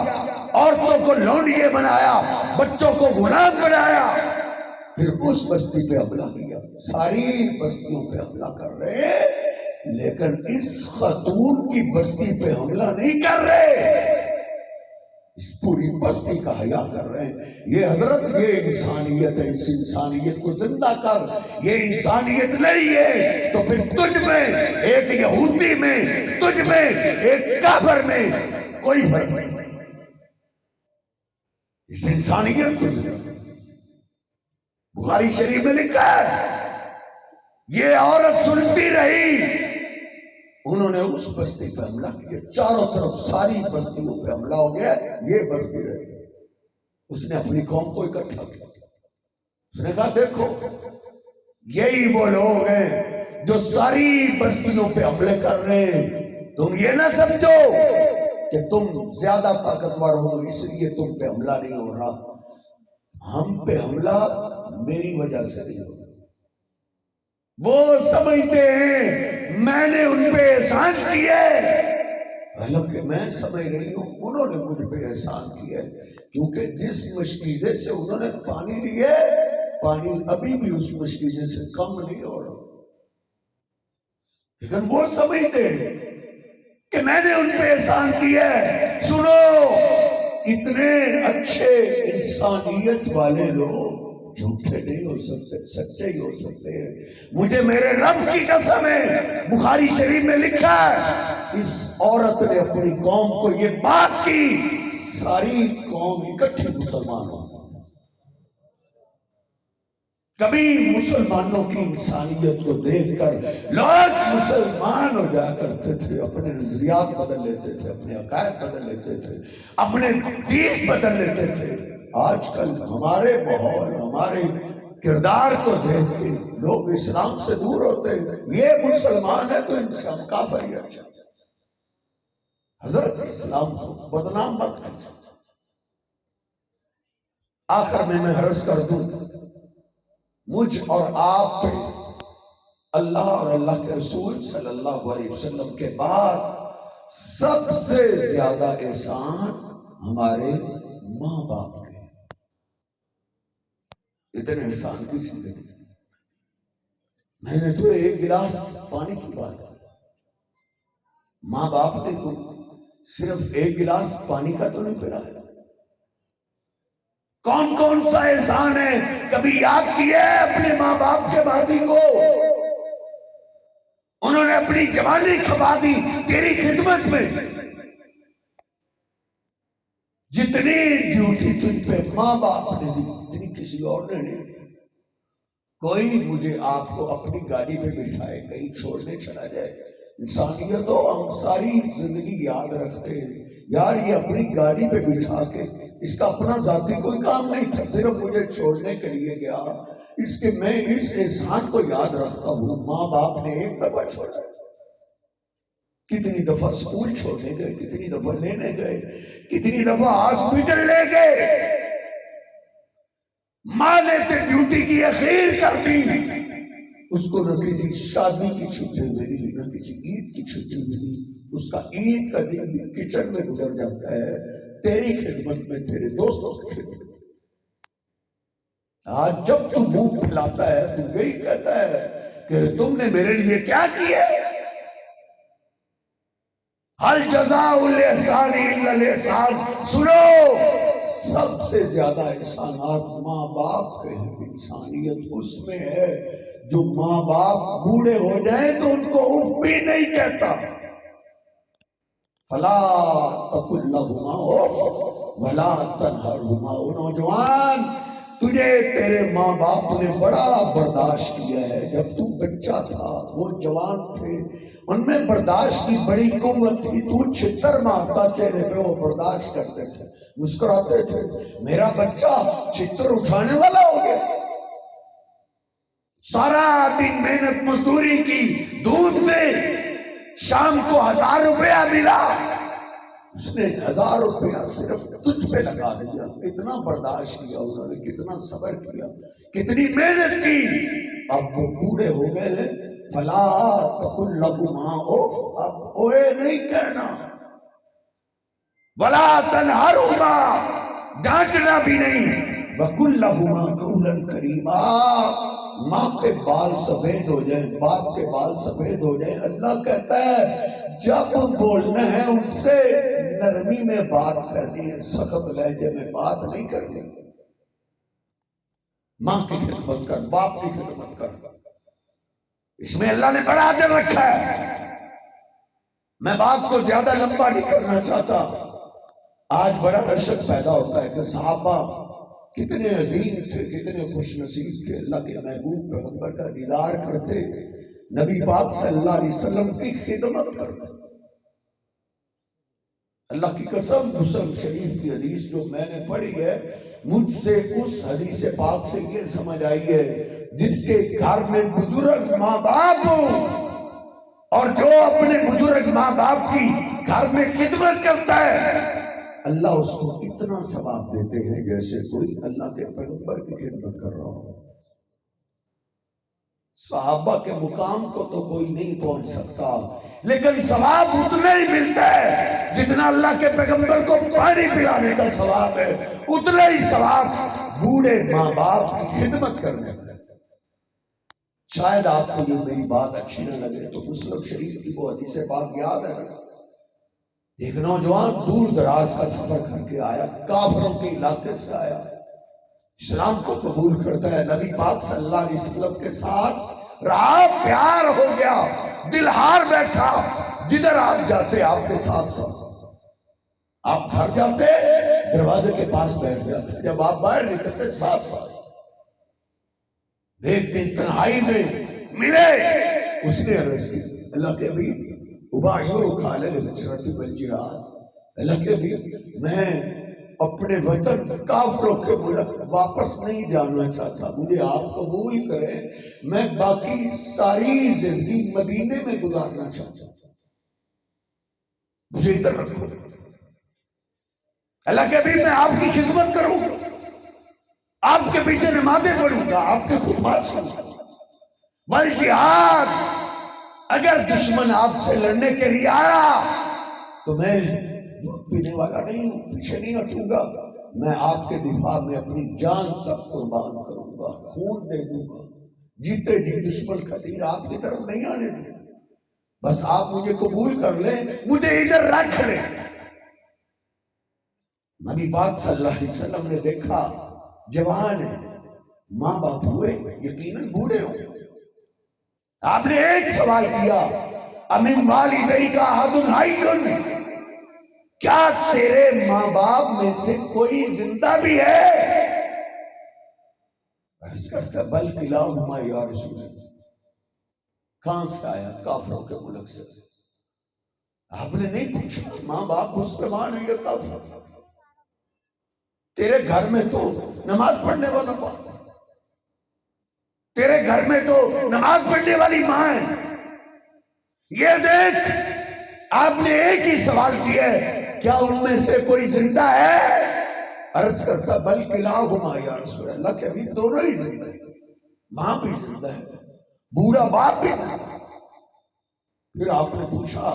عورتوں کو لونڈیے بنایا، بچوں کو غلام بنایا، پھر اس بستی پہ حملہ کیا۔ ساری بستیوں پہ حملہ کر رہے ہیں، لیکن اس خاتون کی بستی پہ حملہ نہیں کر رہے، اس پوری بستی کا حیا کر رہے ہیں۔ یہ حضرت یہ انسانیت ہے، اس انسانیت کو زندہ کر۔ یہ انسانیت نہیں ہے تو پھر تجھ میں ایک یہودی میں، تجھ میں ایک کافر میں کوئی فرق نہیں۔ اس انسانیت کو زندہ کر۔ بخاری شریف میں لکھا ہے یہ عورت سنتی رہی، انہوں نے اس بستی پہ حملہ کیا، چاروں طرف ساری بستیوں پہ حملہ ہو گیا، یہ بستی رہی۔ اس نے اپنی قوم کو اکٹھا کیا، اس نے کہا دیکھو یہی وہ لوگ ہیں جو ساری بستیوں پہ حملے کر رہے ہیں، تم یہ نہ سمجھو کہ تم زیادہ طاقتور ہو اس لیے تم پہ حملہ نہیں ہو رہا، ہم پہ حملہ میری وجہ سے نہیں ہو رہا۔ وہ سمجھتے ہیں میں نے ان پہ احسان کیے، حالانکہ میں سمجھ رہی ہوں انہوں نے مجھ پہ احسان کیا ہے، کیونکہ جس مشکیزے سے انہوں نے پانی لیے، پانی ابھی بھی اس مشکیزے سے کم نہیں ہو رہا، لیکن وہ سمجھتے ہیں کہ میں نے ان پہ احسان کیا ہے۔ سنو، اتنے اچھے انسانیت والے لوگ جھوٹے نہیں ہو سکتے، سچے ہی ہو سکتے ہیں۔ مجھے میرے رب کی قسم ہے، بخاری شریف میں لکھا ہے، اس عورت نے اپنی قوم کو یہ بات کی، ساری قوم اکٹھی مسلمان ہو۔ کبھی مسلمانوں کی انسانیت کو دیکھ کر لوگ مسلمان ہو جا کرتے تھے، اپنے نظریات بدل لیتے تھے، اپنے عقائد بدل لیتے تھے، اپنے دین بدل لیتے تھے۔ آج کل ہمارے ماحول، ہمارے کردار کو دیکھ کے لوگ اسلام سے دور ہوتے ہیں۔ یہ مسلمان ہے تو ان سے ہم کافر ہی اچھا۔ حضرت اسلام کو بدنام مت کریں۔ آخر میں عرض کر دوں، مجھ اور آپ پہ اللہ اور اللہ کے رسول صلی اللہ علیہ وسلم کے بعد سب سے زیادہ احسان ہمارے ماں باپ کے۔ اتنے احسان کسی نے نہیں۔ میں نے تو ایک گلاس پانی کی بات کی، ماں باپ نے کو صرف ایک گلاس پانی کا تو نہیں پلایا۔ کون کون سا احسان ہے کبھی یاد کیا ہے اپنے ماں باپ کے بازی کو؟ انہوں نے اپنی جوانی کھپا دی تیری خدمت میں، جتنی ڈیوٹی تجھ پہ ماں باپ نے دی اتنی کسی اور نے نہیں۔ کوئی مجھے آپ کو اپنی گاڑی پہ بٹھائے کہیں چھوڑنے چلا جائے، انسانیت تو ہم ساری زندگی یاد رکھتے ہیں، یار یہ اپنی گاڑی پہ بٹھا کے، اس کا اپنا ذاتی کوئی کام نہیں تھا، صرف مجھے چھوڑنے کے لیے گیا، اس کے میں اس احسان کو یاد رکھتا ہوں۔ ماں باپ نے ایک دفعہ چھوڑا ہے، کتنی دفعہ سکول چھوڑنے گئے، کتنی دفعہ لینے گئے، کتنی دفعہ ہاسپٹل لے گئے۔ ماں نے تے ڈیوٹی کی اخیر کر دی، اس کو نہ کسی شادی کی چھٹی ملی، نہ کسی عید کی چھٹی ملی، اس کا عید کا دن بھی کچن میں گزر جاتا ہے تیری خدمت میں، تیرے دوستوں کی خدمت میں۔ آج جب تو منہ پھیلاتا ہے تو یہی کہتا ہے کہ تم نے میرے لیے کیا کیا؟ ہل جزاء الاحسان الا الاحسان۔ سنو، سب سے زیادہ احسانات ماں باپ کے ہیں۔ انسانیت اس میں ہے جو ماں باپ بوڑھے ہو جائیں تو ان کو اف بھی نہیں کہتا۔ فلا تقل لہما اف ولا تنہرہما۔ نوجوان، تجھے تیرے ماں باپ نے بڑا برداشت کیا ہے، جب تو بچہ تھا وہ جوان تھے، ان میں برداشت کی بڑی قوت تھی، تو چھتر مارتا چہرے پہ وہ برداشت کرتے تھے، مسکراتے تھے، میرا بچہ چھتر اٹھانے والا ہو گیا۔ سارا دن محنت مزدوری کی، دودھ میں شام کو 1000 روپیہ ملا، اس نے 1000 روپیہ صرف تجھ پہ لگا دیا۔ کتنا برداشت کیا انہوں نے، کتنا صبر کیا، کتنی محنت کی۔ اب وہ بوڑھے ہو گئے ہیں، فلا تقل لہما اف، اب اوئے نہیں کہنا، ولا تنہرہما، ڈانٹنا بھی نہیں، وقل لہما قولا کریما۔ ماں کے بال سفید ہو جائیں، باپ کے بال سفید ہو جائیں، اللہ کہتا ہے جب بولنا ہے ان سے نرمی میں بات کرنی ہے، سخت لہجے میں بات نہیں کرنی۔ ماں کی خدمت کر، باپ کی خدمت کر، اس میں اللہ نے بڑا اجر رکھا ہے۔ میں بات کو زیادہ لمبا نہیں کرنا چاہتا۔ آج بڑا رشک پیدا ہوتا ہے کہ صحابہ کتنے عظیم تھے، کتنے خوش نصیب تھے، اللہ کے محبوب پیغمبر کا دیدار کرتے، نبی پاک صلی اللہ علیہ وسلم کی خدمت کرتے۔ اللہ کی قسم، مسلم شریف کی حدیث جو میں نے پڑھی ہے، مجھ سے اس حدیث پاک سے یہ سمجھ آئی ہے، جس کے گھر میں بزرگ ماں باپ ہوں اور جو اپنے بزرگ ماں باپ کی گھر میں خدمت کرتا ہے، اللہ اس کو اتنا ثواب دیتے ہیں جیسے کوئی اللہ کے پیغمبر کی خدمت کر رہا ہو۔ صحابہ کے مقام کو تو کوئی نہیں پہنچ سکتا، لیکن ثواب اتنا ہی ملتا ہے جتنا اللہ کے پیغمبر کو پانی پلانے کا ثواب ہے، اتنا ہی ثواب بوڑھے ماں باپ کی خدمت کرنے کا۔ شاید آپ کو یہ میری بات اچھی نہ لگے تو مسلم شریف کی وہ حدیث پاک یاد ہے نا، ایک نوجوان دور دراز کا سفر کر کے آیا، کافروں کے علاقے سے آیا، اسلام کو قبول کرتا ہے، نبی پاک صلی اللہ علیہ وسلم کے ساتھ رہا، پیار ہو گیا، دل ہار بیٹھا، جدھر آپ جاتے آپ کے ساتھ ساتھ، آپ گھر جاتے دروازے کے پاس بیٹھ جاتے، جب آپ باہر نکلتے ساتھ ساتھ۔ ایک دن تنہائی میں ملے، اس نے عرض کی اللہ کے ابھی اللہ کے ابھی میں اپنے وطن کافروں کے ملک واپس نہیں جانا چاہتا، مجھے آپ قبول کریں، میں باقی ساری زندگی مدینے میں گزارنا چاہتا ہوں، مجھے ادھر رکھو۔ اللہ کے ابھی میں آپ کی خدمت کروں گا، آپ کے پیچھے نمازیں پڑھوں گا، آپ کے خطبات سنوں گا، والجہاد، اگر دشمن آپ سے لڑنے کے لیے آیا تو میں دودھ پینے والا نہیں ہوں، پیچھے نہیں ہٹوں گا، میں آپ کے دفاع میں اپنی جان تک قربان کروں گا، خون دے دوں گا، جیتے جی دشمن خطیر آپ کی طرف نہیں آنے دوں، بس آپ مجھے قبول کر لیں، مجھے ادھر رکھ لیں۔ نبی پاک صلی اللہ علیہ وسلم نے دیکھا جوان ہے، ماں باپ ہوئے یقیناً بوڑھے ہوں، آپ نے ایک سوال کیا امن والدیک احد حی، کیا تیرے ماں باپ میں سے کوئی زندہ بھی ہے؟ عرض کرتا بل کلاہما یا رسول اللہ، کہاں سے آیا؟ کافروں کے ملک سے۔ آپ نے نہیں پوچھا ماں باپ مسلمان ہے یا کافر؟ تیرے گھر میں تو نماز پڑھنے والا باپ، تیرے گھر میں تو نماز پڑھنے والی ماں ہے، یہ دیکھ آپ نے ایک ہی سوال کیا ہے کیا ان میں سے کوئی زندہ ہے؟ عرض کرتا بل کلاہما یا رسول اللہ، کہ ابھی دونوں ہی زندہ ہے، ماں بھی زندہ ہے، بوڑھا باپ بھی زندہ ہے۔ پھر آپ نے پوچھا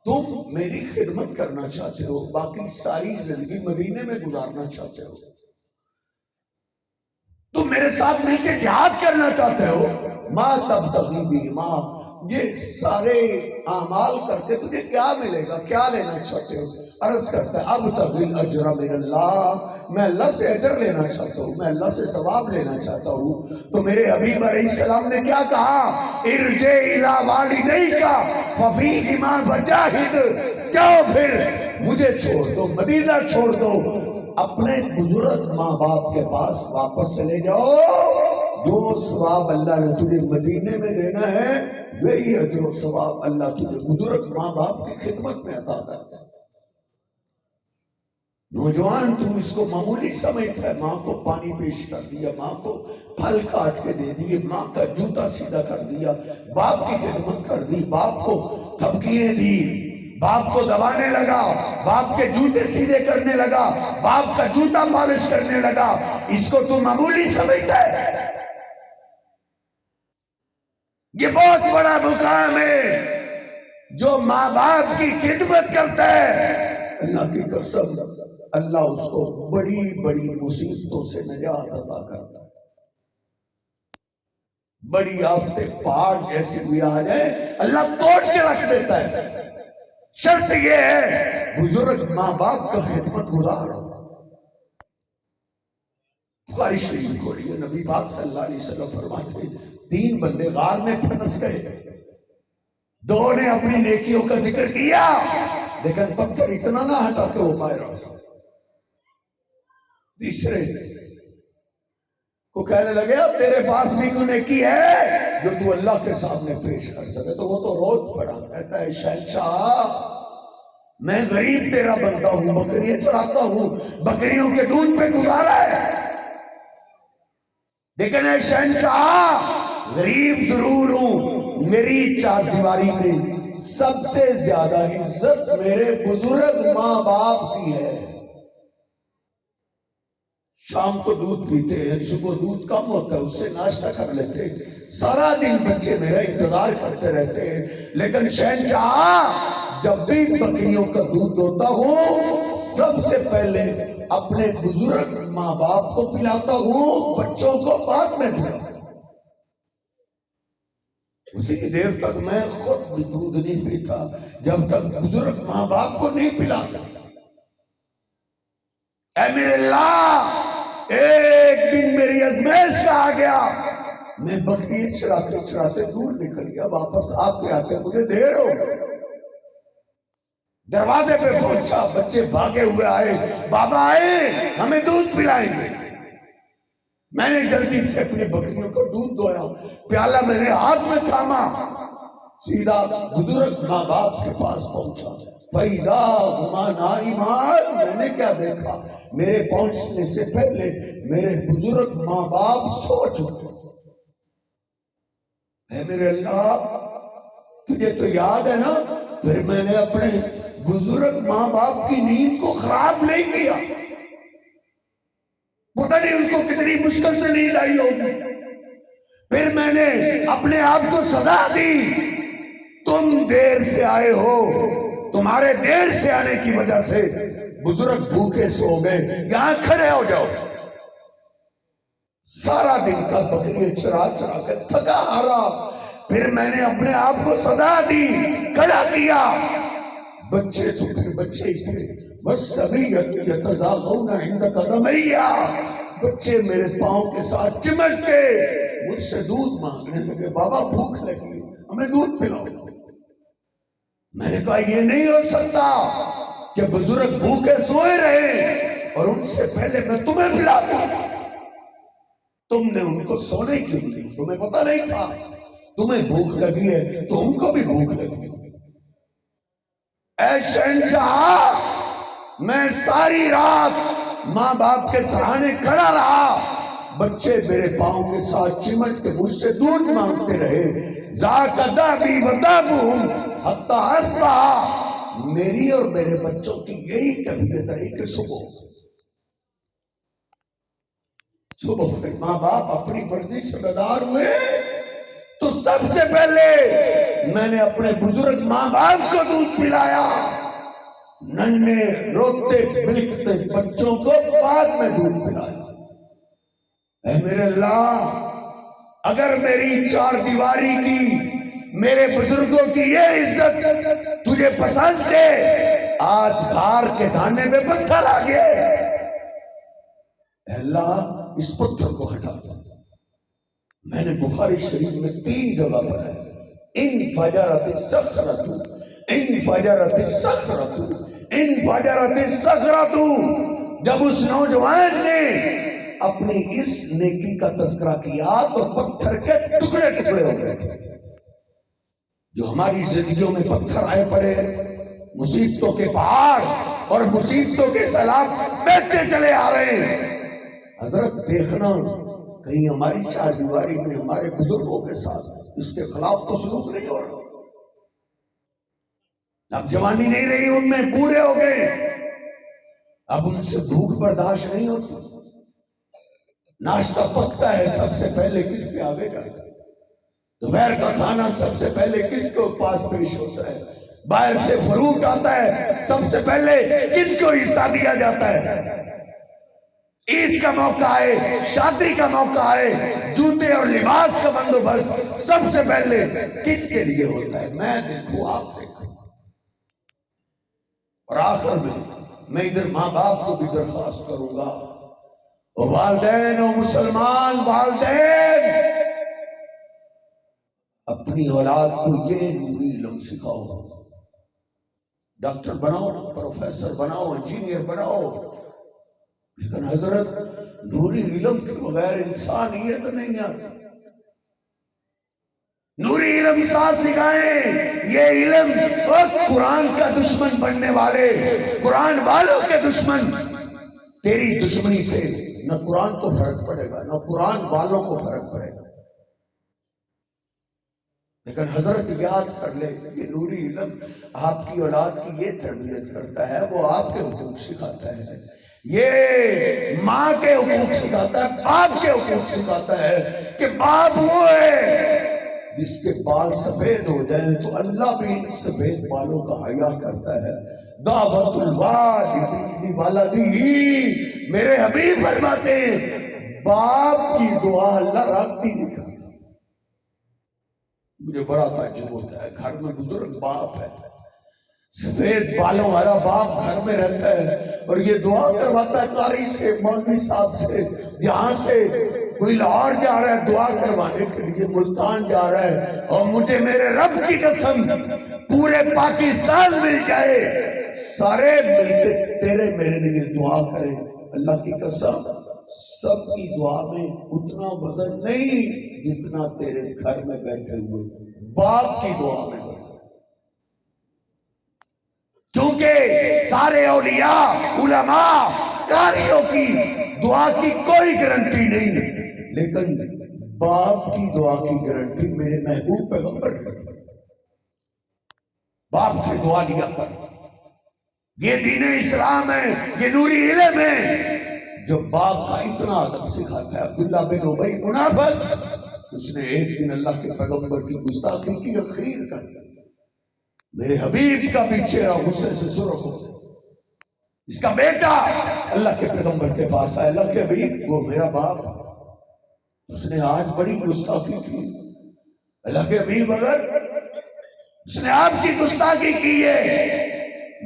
تم میری خدمت کرنا چاہتے ہو، باقی ساری زندگی مدینے میں گزارنا چاہتے ہو، تم میرے ساتھ مل کے جہاد کرنا چاہتے ہو، ما تبتغی بی، ماں یہ سارے اعمال کر کے تجھے کیا ملے گا، کیا لینا چاہتے ہو؟ عرض کرتا ہے ابتغی الاجر من اللہ، میں اللہ سے اجر لینا چاہتا ہوں، میں اللہ سے ثواب لینا چاہتا ہوں۔ تو میرے حبیب علیہ السلام نے کیا کہا؟ ارجع الی والدیک ففیہما فجاہد، جاؤ پھر مجھے چھوڑ دو، مدینہ چھوڑ دو، اپنے بزرگ ماں باپ کے پاس واپس چلے جاؤ، جو ثواب اللہ نے تجھے مدینے میں دینا ہے وہی اجر و ثواب اللہ تجھے بزرگ ماں باپ کی خدمت میں عطا کرتا ہے۔ نوجوان تو اس کو معمولی سمجھتا ہے، ماں کو پانی پیش کر دیا، ماں کو پھل کاٹ کے دے دیے، ماں کا جوتا سیدھا کر دیا، باپ کی خدمت کر دی، باپ کو تھپکیاں دی، باپ کو دبانے لگا، باپ کے جوتے سیدھے کرنے لگا، باپ کا جوتا پالش کرنے لگا، اس کو تو معمولی سمجھتا ہے۔ یہ بہت بڑا مقام ہے، جو ماں باپ کی خدمت کرتا ہے اللہ کی قسم اللہ اس کو بڑی بڑی مصیبتوں سے نجات عطا کرتا ہے۔ بڑی آفتیں پہاڑ جیسی بھی آ جائے اللہ توڑ کے رکھ دیتا ہے، شرط یہ ہے بزرگ ماں باپ کا خدمت گزار ہو۔ بخاری شریف کھولیے، نبی پاک صلی اللہ علیہ وسلم فرماتے ہیں 3 بندے غار میں پھنس گئے، 2 نے اپنی نیکیوں کا ذکر کیا لیکن پتھر اتنا نہ ہٹا کہ وہ باہر آ جائے، تیسرے کو کہنے لگے اب تیرے پاس بھی کوئی نیکی ہے جو تو اللہ کے سامنے پیش کر سکے، تو وہ تو روز پڑا، کہتا ہے شہنشاہ میں غریب تیرا بندہ ہوں، بکریاں چراتا ہوں، بکریوں کے دودھ پہ گزارا ہے، لیکن اے شہنشاہ غریب ضرور ہوں، میری چار دیواری میں سب سے زیادہ عزت میرے بزرگ ماں باپ کی ہے۔ شام کو دودھ پیتے ہیں، صبح دودھ کم ہوتا ہے اس سے ناشتہ کر لیتے ہیں، سارا دن بچے میرا انتظار کرتے رہتے ہیں۔ لیکن شہنشاہ جب بھی بکریوں کا دودھ دوتا ہوں سب سے پہلے اپنے بزرگ ماں باپ کو پلاتا ہوں، بچوں کو بعد میں پلاتا ہوں۔ اسی دیر تک میں خود بھی دودھ نہیں پیتا جب تک بزرگ ماں باپ کو نہیں پلاتا۔ اے میرے اللہ، ایک دن میری ازمیش کا آ گیا، میں بکری چراتے چراتے دور نکل گیا، واپس آتے آتے مجھے دیر ہو گئی، دروازے پہ پہنچا، بچے بھاگے ہوئے آئے، بابا آئے ہمیں دودھ پلائیں گے۔ میں نے جلدی سے اپنی بکریوں کو دودھ دویا، پیالہ میں نے ہاتھ میں تھاما، سیدھا بزرگ ماں باپ کے پاس پہنچا۔ فَإِذَا هُمَا نَائِمَانِ، میں نے کیا دیکھا، میرے پہنچنے سے پہلے میرے بزرگ ماں باپ سو چکے۔ اے میرے اللہ، تجھے تو یاد ہے نا، پھر میں نے اپنے بزرگ ماں باپ کی نیند کو خراب نہیں کیا، پتہ نہیں ان کو کتنی مشکل سے نیند آئی ہوگی، پھر میں نے اپنے آپ کو سزا دی، تم دیر سے آئے ہو، تمہارے دیر سے آنے کی وجہ سے بزرگ بھوکے سو گئے، یہاں کھڑے ہو جاؤ۔ سارا دن کا بکری چرا چرا کر تھکا ہارا، پھر میں نے اپنے آپ کو سزا دی، کھڑا کیا۔ بچے تو پھر بچے ہی تھے، بس سبھی یتزاغون عند قدمیہ، بچے میرے پاؤں کے ساتھ چمٹ کے مجھ سے دودھ مانگنے لگے، بابا بھوک لگی ہمیں دودھ پلاؤ۔ میں نے کہا یہ نہیں ہو سکتا کہ بزرگ بھوکے سوئے رہے اور ان سے پہلے میں تمہیں پلا دوں۔ تم نے ان کو سونے کیوں دی؟ تمہیں پتہ نہیں تھا تمہیں بھوک لگی ہے تو ان کو بھی بھوک لگی۔ اے شہنشاہ، میں ساری رات ماں باپ کے سہانے کھڑا رہا، بچے میرے پاؤں کے ساتھ چمٹ کے مجھ سے دودھ مانگتے رہے، ذاک دابی و دابہم حتی اصبح، میری اور میرے بچوں کی یہی کیفیت رہی کہ صبح پھر ماں باپ اپنی مرضی سے بیدار ہوئے تو سب سے پہلے میں نے اپنے بزرگ ماں باپ کو دودھ پلایا، ننھے روتے بلکتے بچوں کو بعد میں دودھ پلایا۔ اے میرے اللہ، اگر میری چار دیواری کی، میرے بزرگوں کی یہ عزت تجھے پسند ہے، آج گھار کے دانے میں پتھر آ گیا، اے اللہ اس پتھر کو ہٹا۔ میں نے بخاری شریف میں 3 جگہ پڑھا ہے، انفجرت الصخرۃ، انفجرت الصخرۃ، انفجرت الصخرۃ۔ جب اس نوجوان نے اپنی اس نیکی کا تذکرہ کیا تو پتھر کے ٹکڑے ٹکڑے ہو گئے تھے۔ جو ہماری زندگیوں میں پتھر آئے پڑے، مصیبتوں کے پہاڑ اور مصیبتوں کے سیلاب بہتے چلے آ رہے ہیں، حضرت دیکھنا کہیں ہماری چار دیواری میں ہمارے بزرگوں کے ساتھ اس کے خلاف تو سلوک نہیں ہو رہا۔ اب جوانی نہیں رہی ان میں، بوڑھے ہو گئے، اب ان سے بھوک برداشت نہیں ہوتی، ناشتہ پکتا ہے سب سے پہلے کس کے آگے جائے، دوپہر کا کھانا سب سے پہلے کس کو پاس پیش ہوتا ہے، باہر سے فروٹ آتا ہے سب سے پہلے کن کو حصہ دیا جاتا ہے، عید کا موقع ہے، شادی کا موقع ہے، جوتے اور لباس کا بندوبست سب سے پہلے کن کے لیے ہوتا ہے، میں دیکھوں آپ دیکھوں۔ اور آخر میں ادھر ماں باپ کو بھی درخواست کروں گا، والدین و مسلمان والدین، اپنی اولاد کو یہ نوری علم سکھاؤ، ڈاکٹر بناؤ، پروفیسر بناؤ، انجینئر بناؤ، لیکن حضرت نوری علم کے بغیر انسانیت نہیں آتی۔ نوری علم ساتھ سکھائیں، یہ علم قرآن کا دشمن بننے والے، قرآن والوں کے دشمن، تیری دشمنی سے نہ قرآن کو فرق پڑے گا نہ قرآن والوں کو فرق پڑے گا۔ لیکن حضرت یاد کر لے، یہ نوری علم آپ کی اولاد کی یہ تربیت کرتا ہے، وہ آپ کے حقوق سکھاتا ہے، یہ ماں کے حقوق سکھاتا ہے، باپ کے حقوق سکھاتا ہے کہ باپ وہ ہے جس کے بال سفید ہو جائیں تو اللہ بھی سفید بالوں کا حیا کرتا ہے۔ دعوت الوالدین ولدیہ، میرے حبیب فرماتے ہیں باپ کی دعا اللہ رد نہیں کرتا۔ مجھے بڑا تعجب ہوتا ہے، گھر میں بزرگ باپ ہے، سفید بالوں والا باپ گھر میں رہتا ہے اور یہ دعا کرواتا ہے قاری سے، مولوی صاحب سے، یہاں سے کوئی لاہور جا رہا ہے دعا کروانے کے لیے، ملتان جا رہا ہے، اور مجھے میرے رب کی قسم پورے پاکستان مل جائے سارے مل کے تیرے میرے لیے دعا کریں، اللہ کی قسم سب کی دعا میں اتنا وزن نہیں جتنا تیرے گھر میں بیٹھے ہوئے باپ کی دعا میں وزن۔ کیونکہ سارے اولیاء، علماء، قاریوں کی دعا کی کوئی گارنٹی نہیں ہے، لیکن باپ کی دعا کی گارنٹی میرے محبوب پیغمبر نے دی۔ باپ سے دعا لیا کر، یہ دین اسلام ہے، یہ نوری علم ہے جو باپ کا اتنا ادب سکھاتا ہے۔ عبداللہ بن ابی منافق، اس نے ایک دن اللہ کے پیغمبر کی گستاخی کی، اخیر کر دی، میرے حبیب کا بھی چہرہ غصے سے سرخ ہو گیا۔ اس کا بیٹا اللہ کے پیغمبر کے پاس آیا، اللہ کے حبیب وہ میرا باپ، اس نے آج بڑی گستاخی کی۔ اللہ کے حبیب اگر اس نے آپ کی گستاخی کی ہے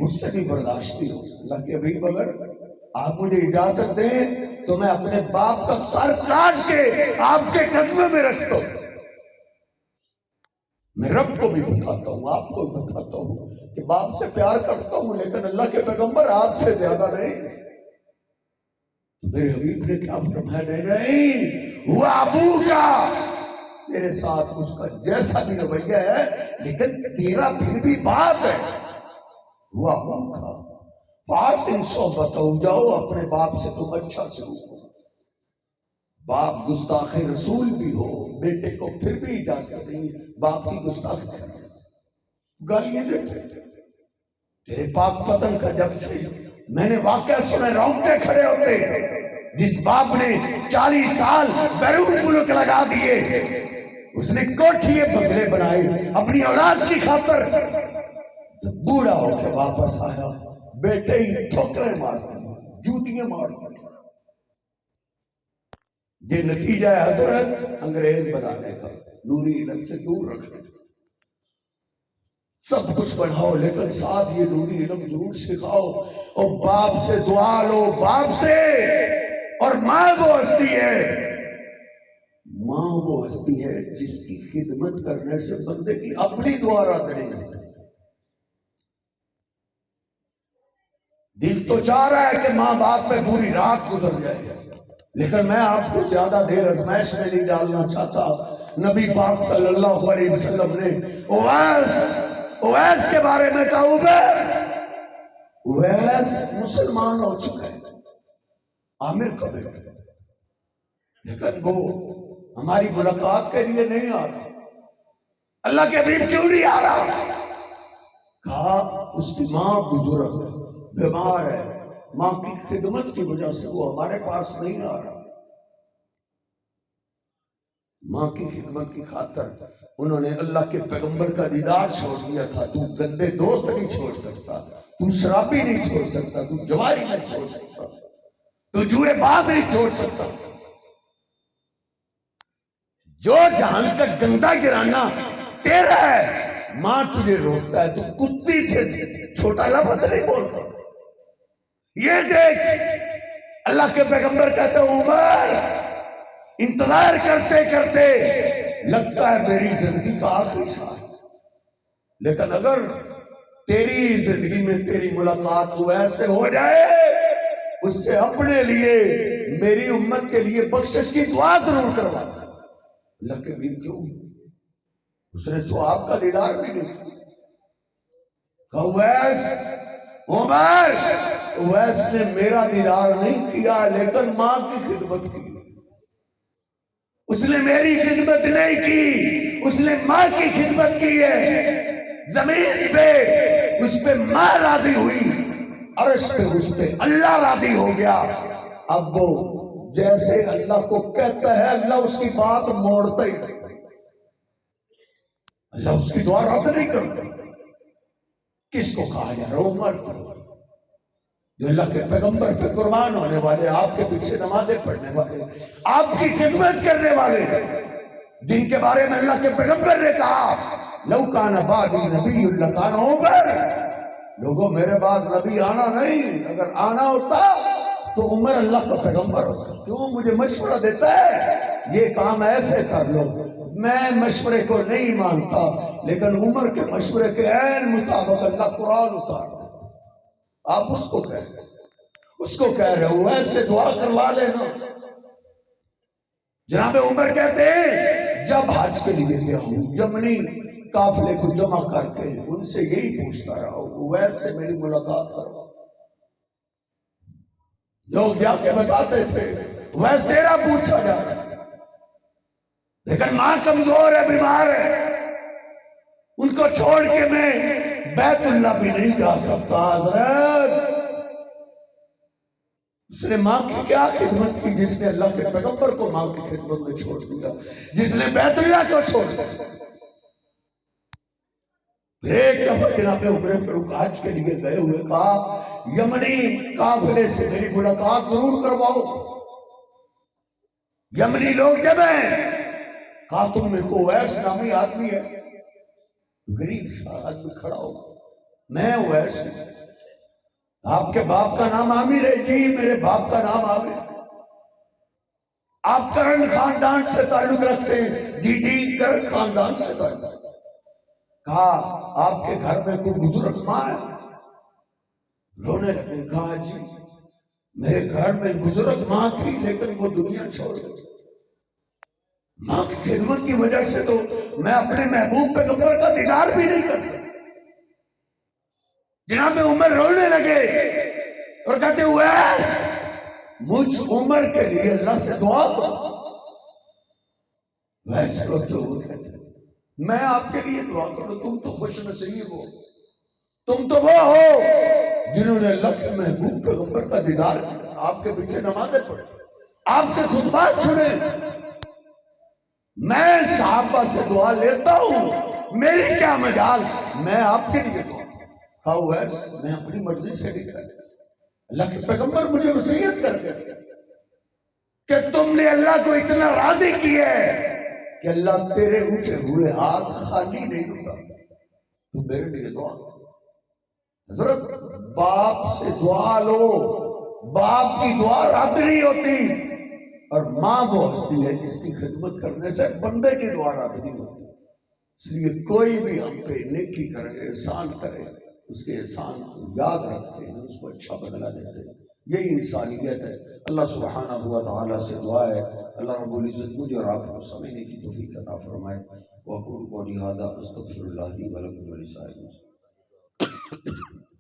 مجھ سے بھی برداشت نہیں ہو، اللہ کے حبیب اگر آپ مجھے اجازت دیں تو میں اپنے باپ کا سر کاٹ کے آپ کے قدموں میں رکھتا ہوں۔ میں رب کو بھی بتاتا ہوں، آپ کو بھی بتاتا ہوں کہ باپ سے پیار کرتا ہوں، لیکن اللہ کے پیغمبر آپ سے زیادہ نہیں۔ تو میرے حبیب نے کیا فرمایا، نہیں وہ ابو کا میرے ساتھ اس کا جیسا بھی رویہ ہے لیکن تیرا پھر بھی باپ ہے، وہ ابو کا فاصل صحبت ہو جاؤ، اپنے باپ سے تم اچھا سلوک کرو۔ باپ گستاخ رسول بھی ہو، بیٹے کو پھر بھی اجازت نہیں باپ کی گستاخی کرنے، گالیاں دیتے۔ تیرے پاک پتن کا جب سے میں نے واقعہ سنا، رونگٹے کھڑے ہوتے، جس باپ نے 40 سال بیرون ملک لگا دیے، اس نے کوٹھیے بنگلے بنائے اپنی اولاد کی خاطر، جب بوڑھا ہو کے واپس آیا بیٹے ہی ٹھوکریں مارتے جوتیاں مارتے۔ یہ نتیجہ ہے حضرت انگریز بنانے کا، نوری علم سے دور رکھنے کا۔ سب کچھ پڑھاؤ لیکن ساتھ یہ نوری علم ضرور سکھاؤ، اور باپ سے دعا لو، باپ سے۔ اور ماں وہ ہستی ہے، ماں وہ ہستی ہے جس کی خدمت کرنے سے بندے کی اپنی دعا رد نہیں ہوتی۔ دل تو چاہ رہا ہے کہ ماں باپ پہ پوری رات گزر جائے، لیکن میں آپ کو زیادہ دیر ازمائش میں نہیں ڈالنا چاہتا۔ نبی پاک صلی اللہ علیہ وسلم نے اویس کے بارے میں کہا، اویس مسلمان ہو چکا ہے، عامر کا بیٹا، لیکن وہ ہماری ملاقات کے لیے نہیں آ رہا۔ اللہ کے حبیب کیوں نہیں آ رہا؟ کہا اس کی ماں بزرگ ہے، بیمار ہے، ماں کی خدمت کی وجہ سے وہ ہمارے پاس نہیں آ رہا۔ ماں کی خدمت کی خاطر انہوں نے اللہ کے پیغمبر کا دیدار چھوڑ دیا تھا۔ تو گندے دوست نہیں چھوڑ سکتا، تو شرابی نہیں چھوڑ سکتا، تو جواری نہیں چھوڑ سکتا، تو جوئے باز نہیں چھوڑ سکتا۔ جو جہان کا گندا گرانا تیرا ہے، ماں تجھے روکتا ہے، تو کتی سے چھوٹا لفظ نہیں بولتا۔ یہ دیکھ اللہ کے پیغمبر کہتے ہیں، عمر انتظار کرتے کرتے لگتا ہے میری زندگی کا آخری سال، لیکن اگر تیری زندگی میں تیری ملاقات اویس سے ہو جائے، اس سے اپنے لیے میری امت کے لیے بخشش کی دعا ضرور کروا۔ اللہ کے حبیب کیوں؟ اس نے تو آپ کا دیدار بھی نہیں کہا، اویس عمر، اویس نے میرا دیدار نہیں کیا لیکن ماں کی خدمت کی، اس نے میری خدمت نہیں کی، اس نے ماں کی خدمت کی ہے۔ زمین پہ اس پہ ماں راضی ہوئی، عرش پہ اس پہ اللہ راضی ہو گیا. اب وہ جیسے اللہ کو کہتا ہے اللہ اس کی بات موڑتا ہی نہیں, اللہ اس کی دعا رد نہیں کرتا. کس کو کہا جا رہا؟ عمر کو, جو اللہ کے پیغمبر پہ قربان ہونے والے, آپ کے پیچھے نمازیں پڑھنے والے, آپ کی خدمت کرنے والے, جن کے بارے میں اللہ کے پیغمبر نے کہا لو کان بعدی نبی لکان عمر, لوگوں میرے بعد نبی آنا نہیں, اگر آنا ہوتا تو عمر اللہ کا پیغمبر ہوتا. کیوں مجھے مشورہ دیتا ہے یہ کام ایسے کر لو؟ میں مشورے کو نہیں مانتا, لیکن عمر کے مشورے کے عین مطابق اللہ قرآن اتار دیتا. آپ اس کو کہہ رہے, اس کو کہہ رہے ہو ایسے دعا کروا لینا. جناب عمر کہتے ہیں جب حج کے لیے گیا ہوں یمنی قافلے کو جمع کر کے ان سے یہی پوچھتا رہا ہوں ویسے میری ملاقات کروا. لوگ جا کے بتاتے تھے ویسے تیرا پوچھا جاتا, لیکن ماں کمزور ہے, بیمار ہے, ان کو چھوڑ کے میں بیت اللہ بھی نہیں جا سکتا. حضرت اس نے ماں کی کیا خدمت کی جس نے اللہ کے پیغمبر کو ماں کی خدمت میں چھوڑ دیا, جس نے بیت اللہ کو چھوڑ دیا. ایک دفعہ جناب عمر فاروق حج کے لیے گئے ہوئے کہا یمنی قافلے سے میری ملاقات ضرور کرواؤ. یمنی لوگ جب ہیں کہا تم میں کو اویس نامی آدمی ہے, غریب سا آدمی کھڑا ہو, میں اویس ہوں. آپ کے باپ کا نام عامر ہے؟ جی میرے باپ کا نام عامر. آپ کرن خاندان سے تعلق رکھتے ہیں؟ جی جی کرن خاندان سے تعلق. کہا آپ کے گھر میں کوئی بزرگ ماں ہے؟ رونے لگے. کہا جی میرے گھر میں بزرگ ماں تھی لیکن وہ دنیا چھوڑ گئی. ماں کی خدمت کی وجہ سے تو میں اپنے محبوب پیغمبر کا دیدار بھی نہیں کر سکتا. جناب عمر رونے لگے اور کہتے اویس مجھ عمر کے لیے اللہ سے دعا کرو. ویسے وقت وہ کہتے میں آپ کے لیے دعا کروں, تم تو خوش نصیب ہو, تم تو وہ ہو جنہوں نے اللہ کے محبوب پیغمبر کا دیدار کیا, آپ کے پیچھے نمازیں پڑھی, آپ کے خطبات سنے. میں صحابہ سے دعا لیتا ہوں, میری کیا مجال, میں آپ کے لیے دعا. کہا ویس میں اپنی مرضی سے نہیں کر, اللہ کے پیغمبر مجھے وصیت کر کے کہ تم نے اللہ کو اتنا راضی کیا ہے کہ اللہ تیرے اٹھے ہوئے ہاتھ خالی نہیں لوٹا, تو میرے لیے دعا. حضرت باپ سے دعا لو, باپ کی دعا رد نہیں ہوتی, اور ماں وہ ہستی ہے جس کی خدمت کرنے سے بندے کی دعا رد نہیں ہوتی. اس لیے کوئی بھی ہم پہ نیکی کرے, احسان کرے, اس کے احسان کو یاد رکھتے ہیں, اس کو اچھا بدلہ دیتے ہیں. یہی انسانیت ہے. اللہ سبحانہ و تعالیٰ سے دعا ہے اللہ رب العزت مجھے اور آپ کو سمجھنے کی توفیق عطا فرمائے. وَأَقُولُ قَوْلِي هَٰذَا أَسْتَغْفِرُ اللَّهَ لِي وَلَكُمْ وَلِسَائِرِ الْمُسْلِمِينَ.